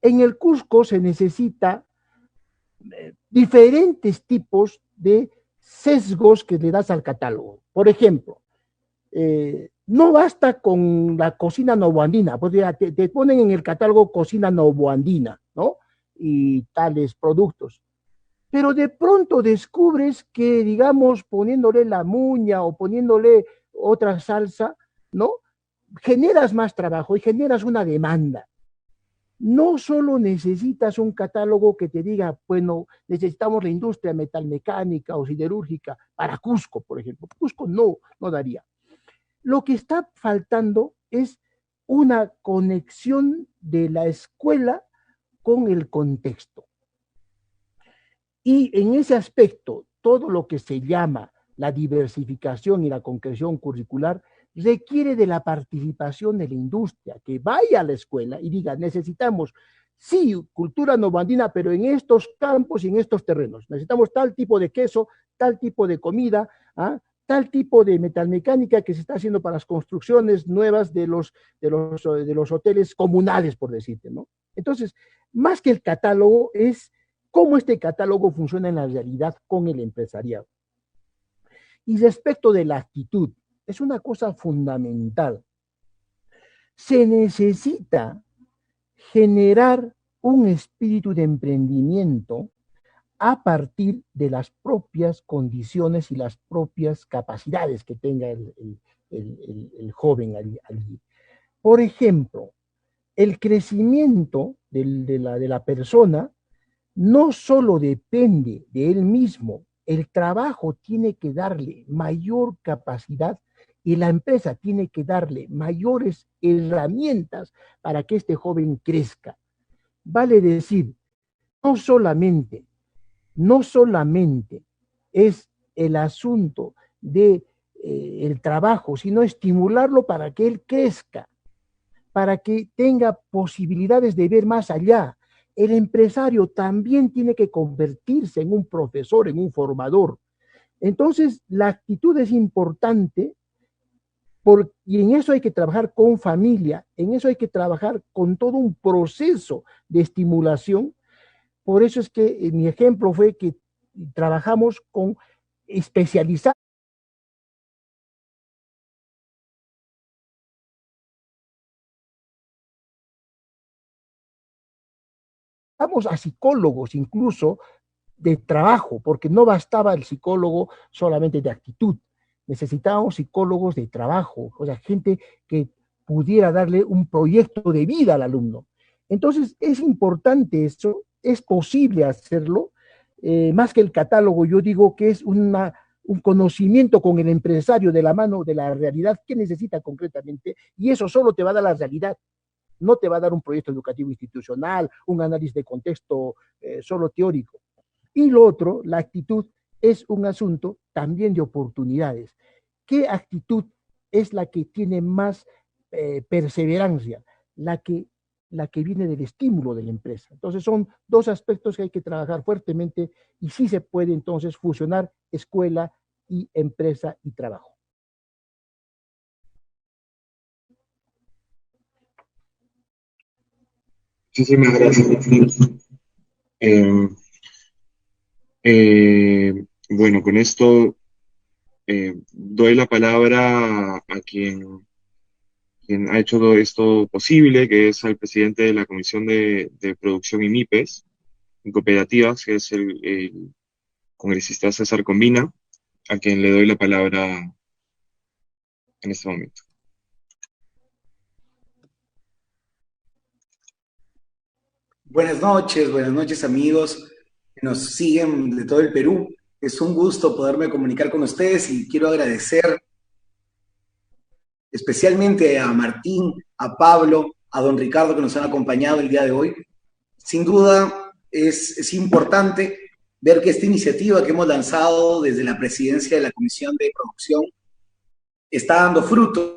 Speaker 4: En el Cusco se necesita diferentes tipos de sesgos que le das al catálogo. Por ejemplo, no basta con la cocina novoandina, pues ya te ponen en el catálogo cocina novoandina, ¿no? Y tales productos. Pero de pronto descubres que, digamos, poniéndole la muña o poniéndole otra salsa, ¿no? Generas más trabajo y generas una demanda. No solo necesitas un catálogo que te diga, bueno, necesitamos la industria metalmecánica o siderúrgica para Cusco, por ejemplo. Cusco no daría. Lo que está faltando es una conexión de la escuela con el contexto. Y en ese aspecto, todo lo que se llama la diversificación y la concreción curricular requiere de la participación de la industria, que vaya a la escuela y diga, necesitamos, sí, cultura novandina, pero en estos campos y en estos terrenos. Necesitamos tal tipo de queso, tal tipo de comida, ¿ah? Tal tipo de metalmecánica que se está haciendo para las construcciones nuevas de los hoteles comunales, por decirte, ¿no? Entonces, más que el catálogo, es cómo este catálogo funciona en la realidad con el empresariado. Y respecto de la actitud, es una cosa fundamental. Se necesita generar un espíritu de emprendimiento a partir de las propias condiciones y las propias capacidades que tenga el joven allí. Por ejemplo, el crecimiento de la persona no solo depende de él mismo, el trabajo tiene que darle mayor capacidad y la empresa tiene que darle mayores herramientas para que este joven crezca. Vale decir, no solamente, no solamente es el asunto de el trabajo, sino estimularlo para que él crezca, para que tenga posibilidades de ver más allá. El empresario también tiene que convertirse en un profesor, en un formador. Entonces, la actitud es importante y en eso hay que trabajar con familia, en eso hay que trabajar con todo un proceso de estimulación. Por eso es que mi ejemplo fue que trabajamos con especializados a psicólogos incluso de trabajo, porque no bastaba el psicólogo solamente de actitud, necesitábamos psicólogos de trabajo, o sea, gente que pudiera darle un proyecto de vida al alumno. Entonces, es importante esto, es posible hacerlo, más que el catálogo, yo digo que es un conocimiento con el empresario de la mano de la realidad que necesita concretamente, y eso solo te va a dar la realidad, no te va a dar un proyecto educativo institucional, un análisis de contexto solo teórico. Y lo otro, la actitud, es un asunto también de oportunidades. ¿Qué actitud es la que tiene más perseverancia? La que viene del estímulo de la empresa. Entonces son dos aspectos que hay que trabajar fuertemente y sí se puede entonces fusionar escuela y empresa y trabajo.
Speaker 2: Muchísimas gracias. Eh, bueno, con esto doy la palabra a quien ha hecho todo esto posible, que es al presidente de la Comisión de Producción y MIPES, en cooperativas, que es el congresista César Combina, a quien le doy la palabra en este momento.
Speaker 5: Buenas noches amigos que nos siguen de todo el Perú. Es un gusto poderme comunicar con ustedes y quiero agradecer especialmente a Martín, a Pablo, a don Ricardo que nos han acompañado el día de hoy. Sin duda es importante ver que esta iniciativa que hemos lanzado desde la presidencia de la Comisión de Producción está dando frutos.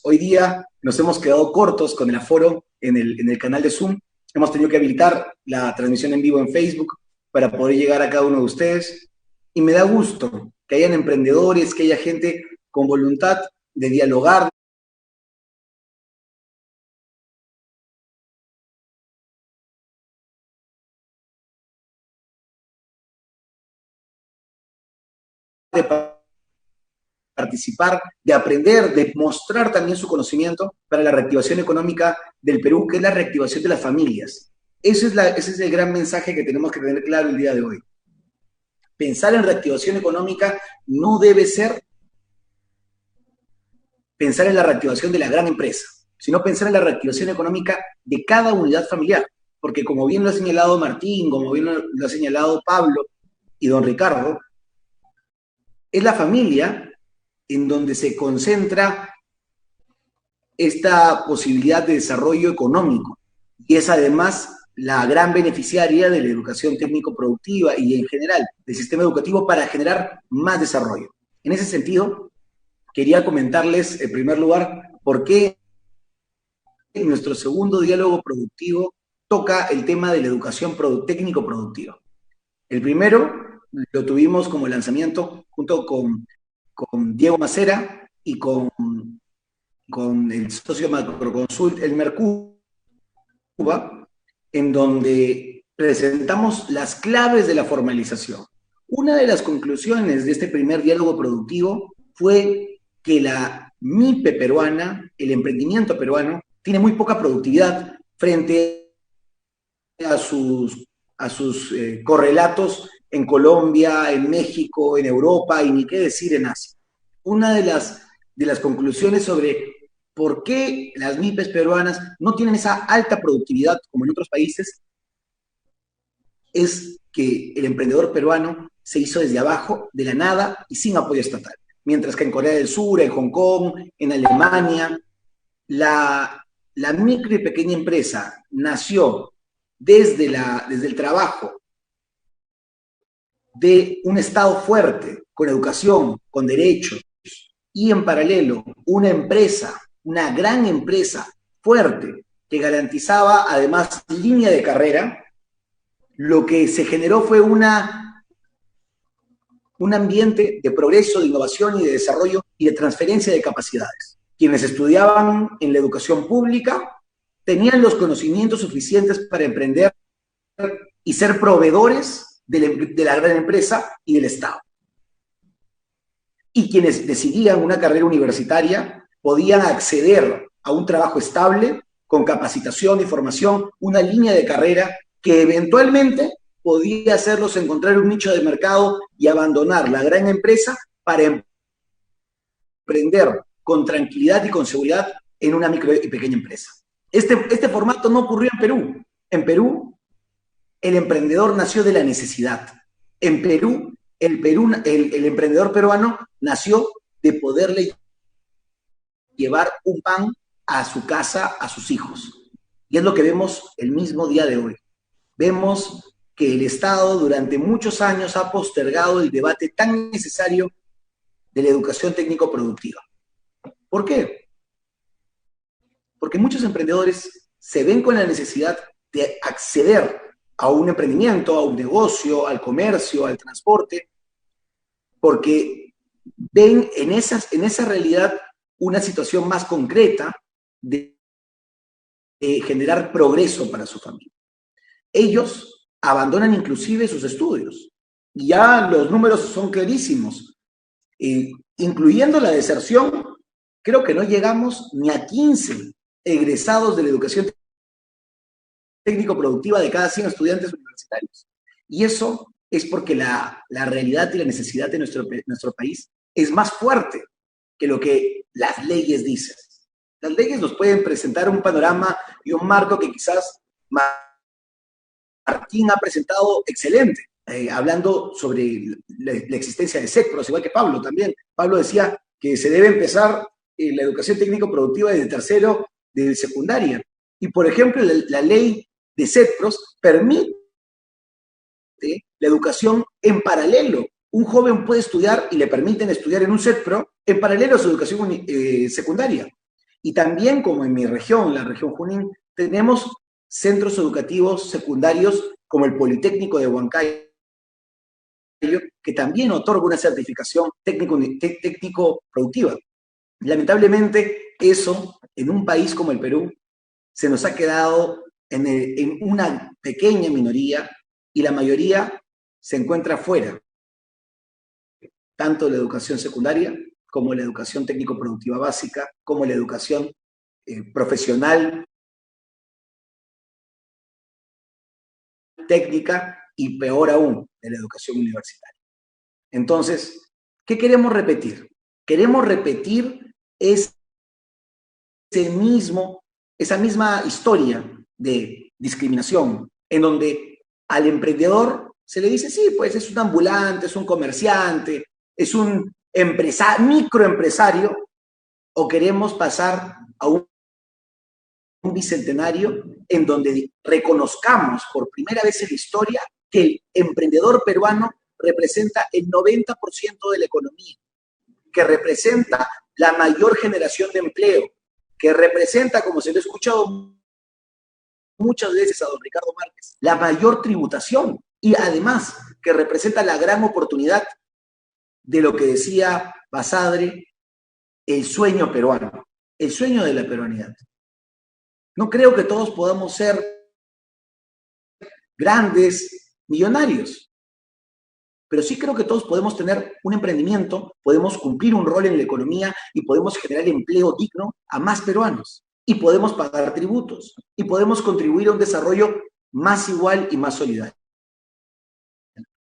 Speaker 5: Hoy día nos hemos quedado cortos con el aforo en el canal de Zoom. Hemos tenido que habilitar la transmisión en vivo en Facebook para poder llegar a cada uno de ustedes. Y me da gusto que hayan emprendedores, que haya gente con voluntad de dialogar, de participar, de aprender, de mostrar también su conocimiento para la reactivación económica del Perú, que es la reactivación de las familias. Ese es el gran mensaje que tenemos que tener claro el día de hoy. Pensar en reactivación económica no debe ser pensar en la reactivación de la gran empresa, sino pensar en la reactivación económica de cada unidad familiar. Porque como bien lo ha señalado Martín, como bien lo ha señalado Pablo y don Ricardo, es la familia en donde se concentra esta posibilidad de desarrollo económico y es además la gran beneficiaria de la educación técnico-productiva y en general del sistema educativo para generar más desarrollo. En ese sentido, quería comentarles en primer lugar por qué nuestro segundo diálogo productivo toca el tema de la educación técnico-productiva. El primero lo tuvimos como lanzamiento junto con Diego Macera y con el socio Macroconsult, el Mercuba, en donde presentamos las claves de la formalización. Una de las conclusiones de este primer diálogo productivo fue que la MIPE peruana, el emprendimiento peruano, tiene muy poca productividad frente a sus correlatos en Colombia, en México, en Europa y ni qué decir en Asia. Una de las conclusiones sobre por qué las MIPES peruanas no tienen esa alta productividad como en otros países es que el emprendedor peruano se hizo desde abajo, de la nada y sin apoyo estatal. Mientras que en Corea del Sur, en Hong Kong, en Alemania, la micro y pequeña empresa nació desde el trabajo de un Estado fuerte, con educación, con derechos, y en paralelo una empresa, una gran empresa fuerte, que garantizaba además línea de carrera. Lo que se generó fue un ambiente de progreso, de innovación y de desarrollo y de transferencia de capacidades. Quienes estudiaban en la educación pública tenían los conocimientos suficientes para emprender y ser proveedores de la gran empresa y del Estado. Y quienes decidían una carrera universitaria podían acceder a un trabajo estable, con capacitación y formación, una línea de carrera que eventualmente podía hacerlos encontrar un nicho de mercado y abandonar la gran empresa para emprender con tranquilidad y con seguridad en una micro y pequeña empresa. Este formato no ocurrió en Perú. En Perú, el emprendedor nació de la necesidad. En Perú, el emprendedor peruano nació de poderle llevar un pan a su casa, a sus hijos. Y es lo que vemos el mismo día de hoy. Vemos que el Estado durante muchos años ha postergado el debate tan necesario de la educación técnico-productiva. ¿Por qué? Porque muchos emprendedores se ven con la necesidad de acceder a un emprendimiento, a un negocio, al comercio, al transporte, porque ven en esa realidad una situación más concreta de generar progreso para su familia. Ellos abandonan inclusive sus estudios. Y ya los números son clarísimos. Incluyendo la deserción, creo que no llegamos ni a 15 egresados de la educación técnico-productiva de cada 100 estudiantes universitarios. Y eso es porque la realidad y la necesidad de nuestro país es más fuerte que lo que las leyes dicen. Las leyes nos pueden presentar un panorama y un marco que quizás Martín ha presentado excelente, hablando sobre la existencia de SECPROS, igual que Pablo también. Pablo decía que se debe empezar la educación técnico-productiva desde tercero de secundaria. Y, por ejemplo, la ley de SECPROS permite la educación en paralelo. Un joven puede estudiar y le permiten estudiar en un SECPRO en paralelo a su educación secundaria. Y también, como en mi región, la región Junín, tenemos centros educativos secundarios como el Politécnico de Huancayo, que también otorga una certificación técnico-productiva. Lamentablemente, eso, en un país como el Perú, se nos ha quedado en una pequeña minoría y la mayoría se encuentra fuera, tanto la educación secundaria como la educación técnico-productiva básica, como la educación profesional, técnica y peor aún, de la educación universitaria. Entonces, ¿qué queremos repetir? Queremos repetir esa misma historia de discriminación, en donde al emprendedor se le dice, sí, pues es un ambulante, es un comerciante, es un microempresario, o queremos pasar a un bicentenario en donde reconozcamos por primera vez en la historia que el emprendedor peruano representa el 90% de la economía, que representa la mayor generación de empleo, que representa, como se lo he escuchado muchas veces a don Ricardo Márquez, la mayor tributación y además que representa la gran oportunidad de lo que decía Basadre, el sueño peruano, el sueño de la peruanidad. No creo que todos podamos ser grandes millonarios, pero sí creo que todos podemos tener un emprendimiento, podemos cumplir un rol en la economía y podemos generar empleo digno a más peruanos. Y podemos pagar tributos y podemos contribuir a un desarrollo más igual y más solidario.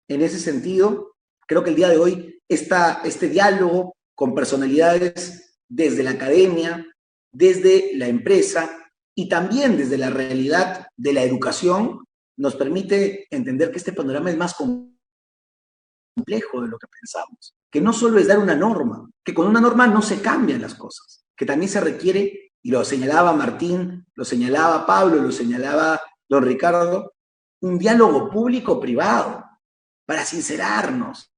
Speaker 5: En ese sentido, creo que el día de hoy este diálogo con personalidades desde la academia, desde la empresa y también desde la realidad de la educación nos permite entender que este panorama es más complejo de lo que pensamos, que no solo es dar una norma, que con una norma no se cambian las cosas, que también se requiere, y lo señalaba Martín, lo señalaba Pablo, lo señalaba don Ricardo, un diálogo público-privado para sincerarnos,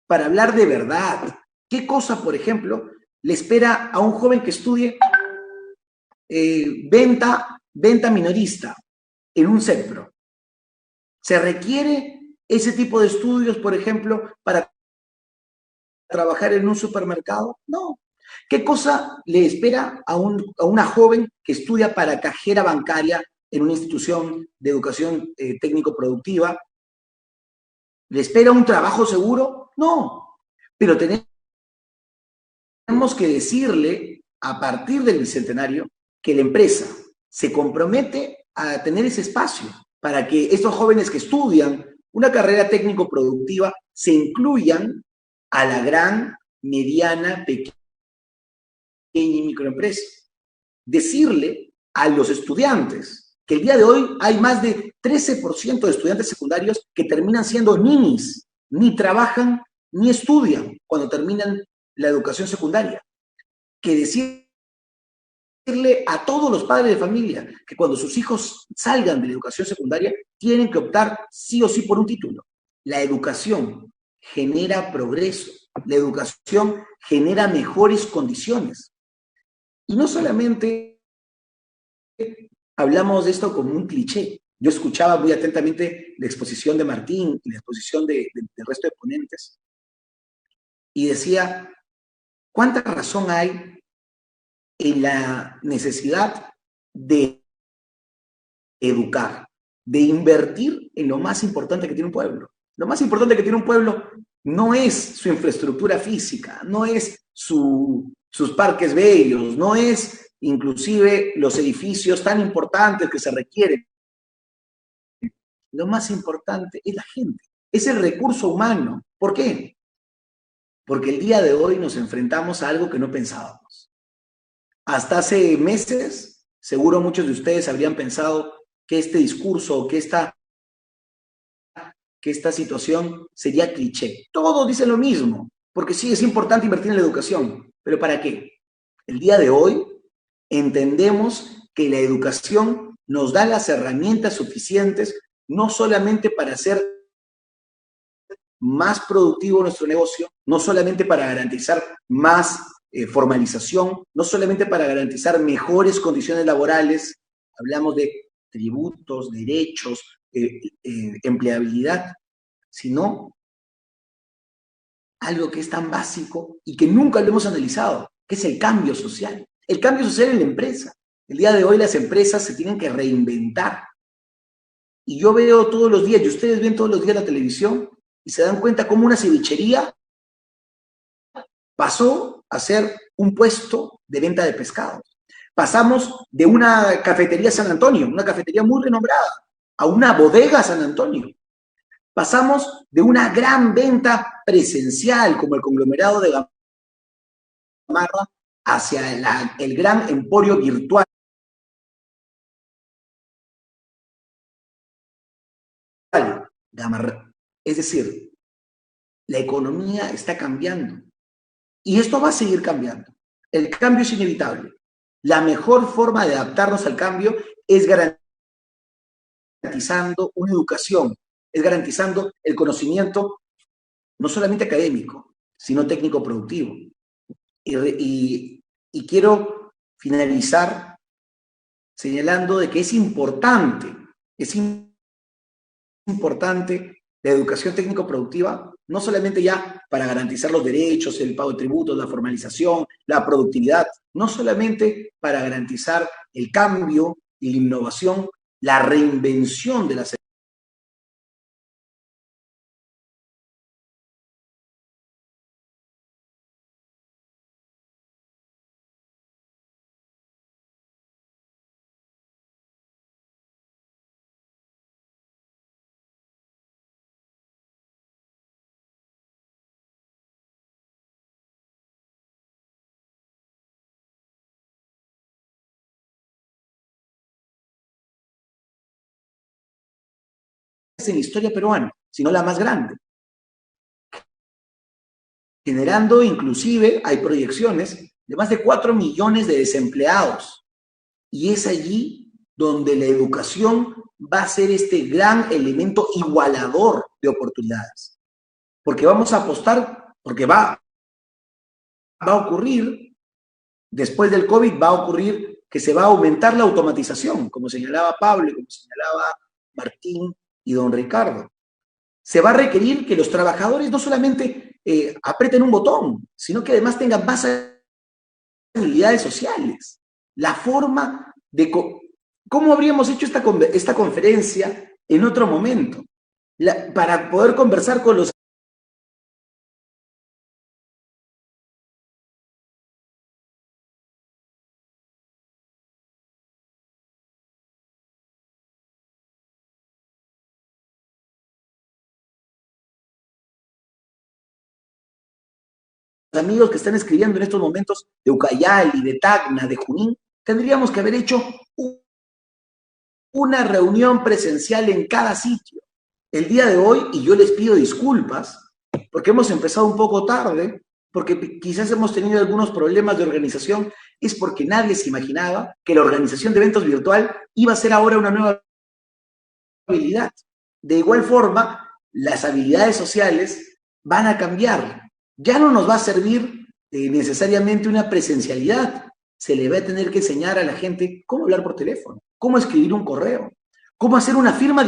Speaker 5: para hablar de verdad. ¿Qué cosa, por ejemplo, le espera a un joven que estudie venta minorista en un SECPRO? ¿Se requiere ese tipo de estudios, por ejemplo, para trabajar en un supermercado? No. ¿Qué cosa le espera a una joven que estudia para cajera bancaria en una institución de educación técnico-productiva? ¿Le espera un trabajo seguro? No. Pero tenemos que decirle, a partir del Bicentenario, que la empresa se compromete a tener ese espacio para que estos jóvenes que estudian una carrera técnico-productiva se incluyan a la gran, mediana, pequeña y microempresa. Decirle a los estudiantes que el día de hoy hay más de 13% de estudiantes secundarios que terminan siendo ninis, ni trabajan ni estudian cuando terminan la educación secundaria. Que decirle a todos los padres de familia que cuando sus hijos salgan de la educación secundaria tienen que optar sí o sí por un título. La educación genera progreso, la educación genera mejores condiciones. Y no solamente hablamos de esto como un cliché. Yo escuchaba muy atentamente la exposición de Martín y la exposición del resto de ponentes y decía, ¿cuánta razón hay en la necesidad de educar, de invertir en lo más importante que tiene un pueblo. Lo más importante que tiene un pueblo no es su infraestructura física, no es sus parques bellos, no es inclusive los edificios tan importantes que se requieren. Lo más importante es la gente, es el recurso humano. ¿Por qué? Porque el día de hoy nos enfrentamos a algo que no pensábamos. Hasta hace meses, seguro muchos de ustedes habrían pensado que este discurso, que esta situación sería cliché. Todos dicen lo mismo, porque sí, es importante invertir en la educación, pero ¿para qué? El día de hoy entendemos que la educación nos da las herramientas suficientes no solamente para hacer más productivo nuestro negocio, no solamente para garantizar más formalización, no solamente para garantizar mejores condiciones laborales, hablamos de tributos, derechos, empleabilidad, sino algo que es tan básico y que nunca lo hemos analizado, que es el cambio social. El cambio social en la empresa. El día de hoy las empresas se tienen que reinventar. Y yo veo todos los días, y ustedes ven todos los días la televisión, y se dan cuenta cómo una cevichería pasó a ser un puesto de venta de pescados. Pasamos de una cafetería San Antonio, una cafetería muy renombrada, a una bodega San Antonio. Pasamos de una gran venta presencial, como el conglomerado de Gamarra, hacia el gran emporio virtual. Gamarra. Es decir, la economía está cambiando y esto va a seguir cambiando. El cambio es inevitable. La mejor forma de adaptarnos al cambio es garantizando una educación, es garantizando el conocimiento no solamente académico, sino técnico-productivo. Y quiero finalizar señalando de que es importante la educación técnico-productiva, no solamente ya para garantizar los derechos, el pago de tributos, la formalización, la productividad, no solamente para garantizar el cambio y la innovación, la reinvención de las en la historia peruana, sino la más grande. Generando inclusive, hay proyecciones de más de 4 millones de desempleados. Y es allí donde la educación va a ser este gran elemento igualador de oportunidades. Porque vamos a apostar, porque va a ocurrir, después del COVID va a ocurrir que se va a aumentar la automatización, como señalaba Pablo, como señalaba Martín y don Ricardo. Se va a requerir que los trabajadores no solamente aprieten un botón, sino que además tengan más habilidades sociales. La forma de cómo habríamos hecho esta conferencia en otro momento, para poder conversar con los amigos que están escribiendo en estos momentos de Ucayali, de Tacna, de Junín, tendríamos que haber hecho una reunión presencial en cada sitio. El día de hoy, y yo les pido disculpas, porque hemos empezado un poco tarde, porque quizás hemos tenido algunos problemas de organización, es porque nadie se imaginaba que la organización de eventos virtual iba a ser ahora una nueva habilidad. De igual forma, las habilidades sociales van a cambiar. Ya no nos va a servir necesariamente una presencialidad. Se le va a tener que enseñar a la gente cómo hablar por teléfono, cómo escribir un correo, cómo hacer una firma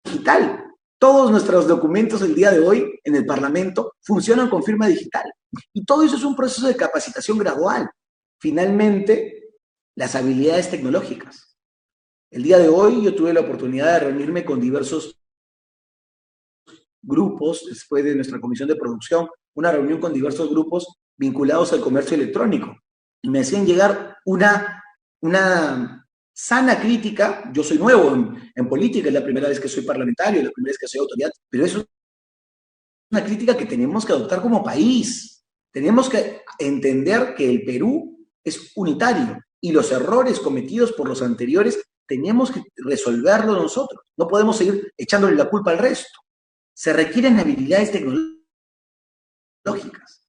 Speaker 5: digital. Todos nuestros documentos el día de hoy en el Parlamento funcionan con firma digital. Y todo eso es un proceso de capacitación gradual. finalmente las habilidades tecnológicas. El día de hoy yo tuve la oportunidad de reunirme con diversos grupos, después de nuestra comisión de producción, una reunión con diversos grupos vinculados al comercio electrónico. Y me hacían llegar una sana crítica. Yo soy nuevo en política, es la primera vez que soy parlamentario, es la primera vez que soy autoridad, pero eso es una crítica que tenemos que adoptar como país. Tenemos que entender que el Perú es unitario y los errores cometidos por los anteriores tenemos que resolverlos nosotros. No podemos seguir echándole la culpa al resto. Se requieren habilidades tecnológicas.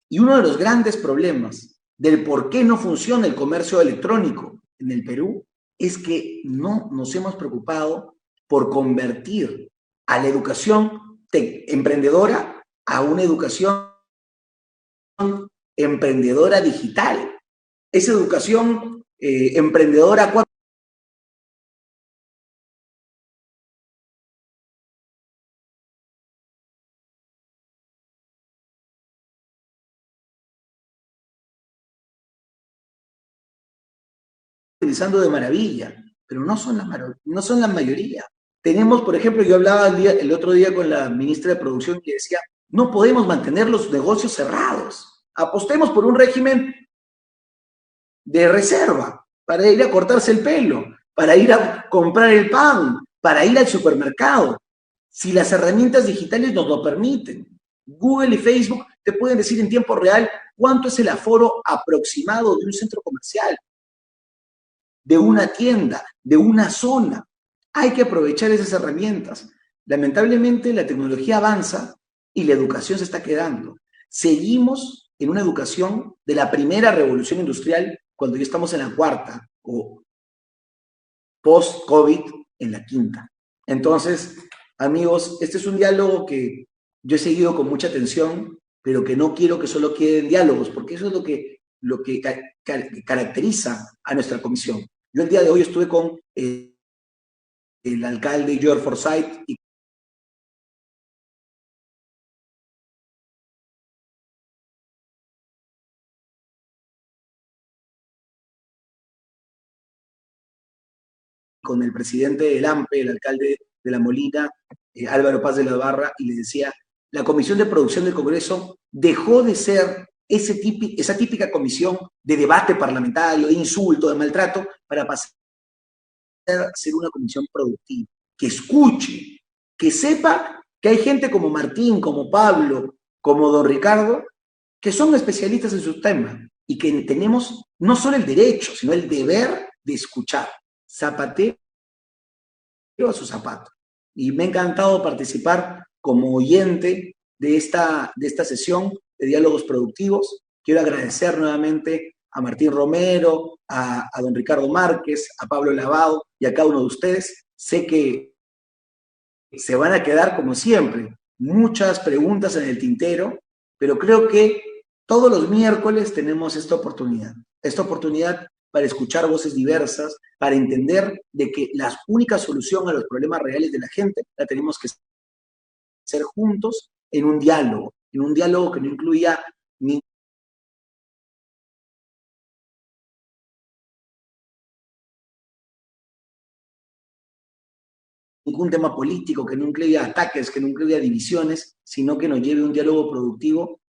Speaker 5: Y uno de los grandes problemas del por qué no funciona el comercio electrónico en el Perú es que no nos hemos preocupado por convertir a la educación emprendedora a una educación emprendedora digital. Esa educación emprendedora 4.0 utilizando de maravilla, pero no son la mayoría. Tenemos, por ejemplo, yo hablaba el otro día con la ministra de Producción que decía, no podemos mantener los negocios cerrados. Apostemos por un régimen de reserva, para ir a cortarse el pelo, para ir a comprar el pan, para ir al supermercado. Si las herramientas digitales nos lo permiten, Google y Facebook te pueden decir en tiempo real cuánto es el aforo aproximado de un centro comercial, de una tienda, de una zona. Hay que aprovechar esas herramientas. Lamentablemente la tecnología avanza y la educación se está quedando. Seguimos en una educación de la primera revolución industrial cuando ya estamos en la cuarta o post-COVID en la quinta. Entonces, amigos, este es un diálogo que yo he seguido con mucha atención, pero que no quiero que solo queden diálogos, porque eso es lo que caracteriza a nuestra comisión. Yo el día de hoy estuve con el alcalde George Forsyth y con el presidente del AMPE, el alcalde de La Molina, Álvaro Paz de la Barra, y le decía, la Comisión de Producción del Congreso dejó de ser esa típica comisión de debate parlamentario, de insulto, de maltrato, para pasar a ser una comisión productiva, que escuche, que sepa que hay gente como Martín, como Pablo, como don Ricardo, que son especialistas en su tema y que tenemos no solo el derecho, sino el deber de escuchar. Zapatero a su zapato. Y me ha encantado participar como oyente de esta sesión de diálogos productivos. Quiero agradecer nuevamente a Martín Romero, a don Ricardo Márquez, a Pablo Lavado y a cada uno de ustedes. Sé que se van a quedar, como siempre, muchas preguntas en el tintero, pero creo que todos los miércoles tenemos esta oportunidad para escuchar voces diversas, para entender de que la única solución a los problemas reales de la gente la tenemos que hacer juntos en un diálogo que no incluya ningún tema político, que no incluya ataques, que no incluya divisiones, sino que nos lleve a un diálogo productivo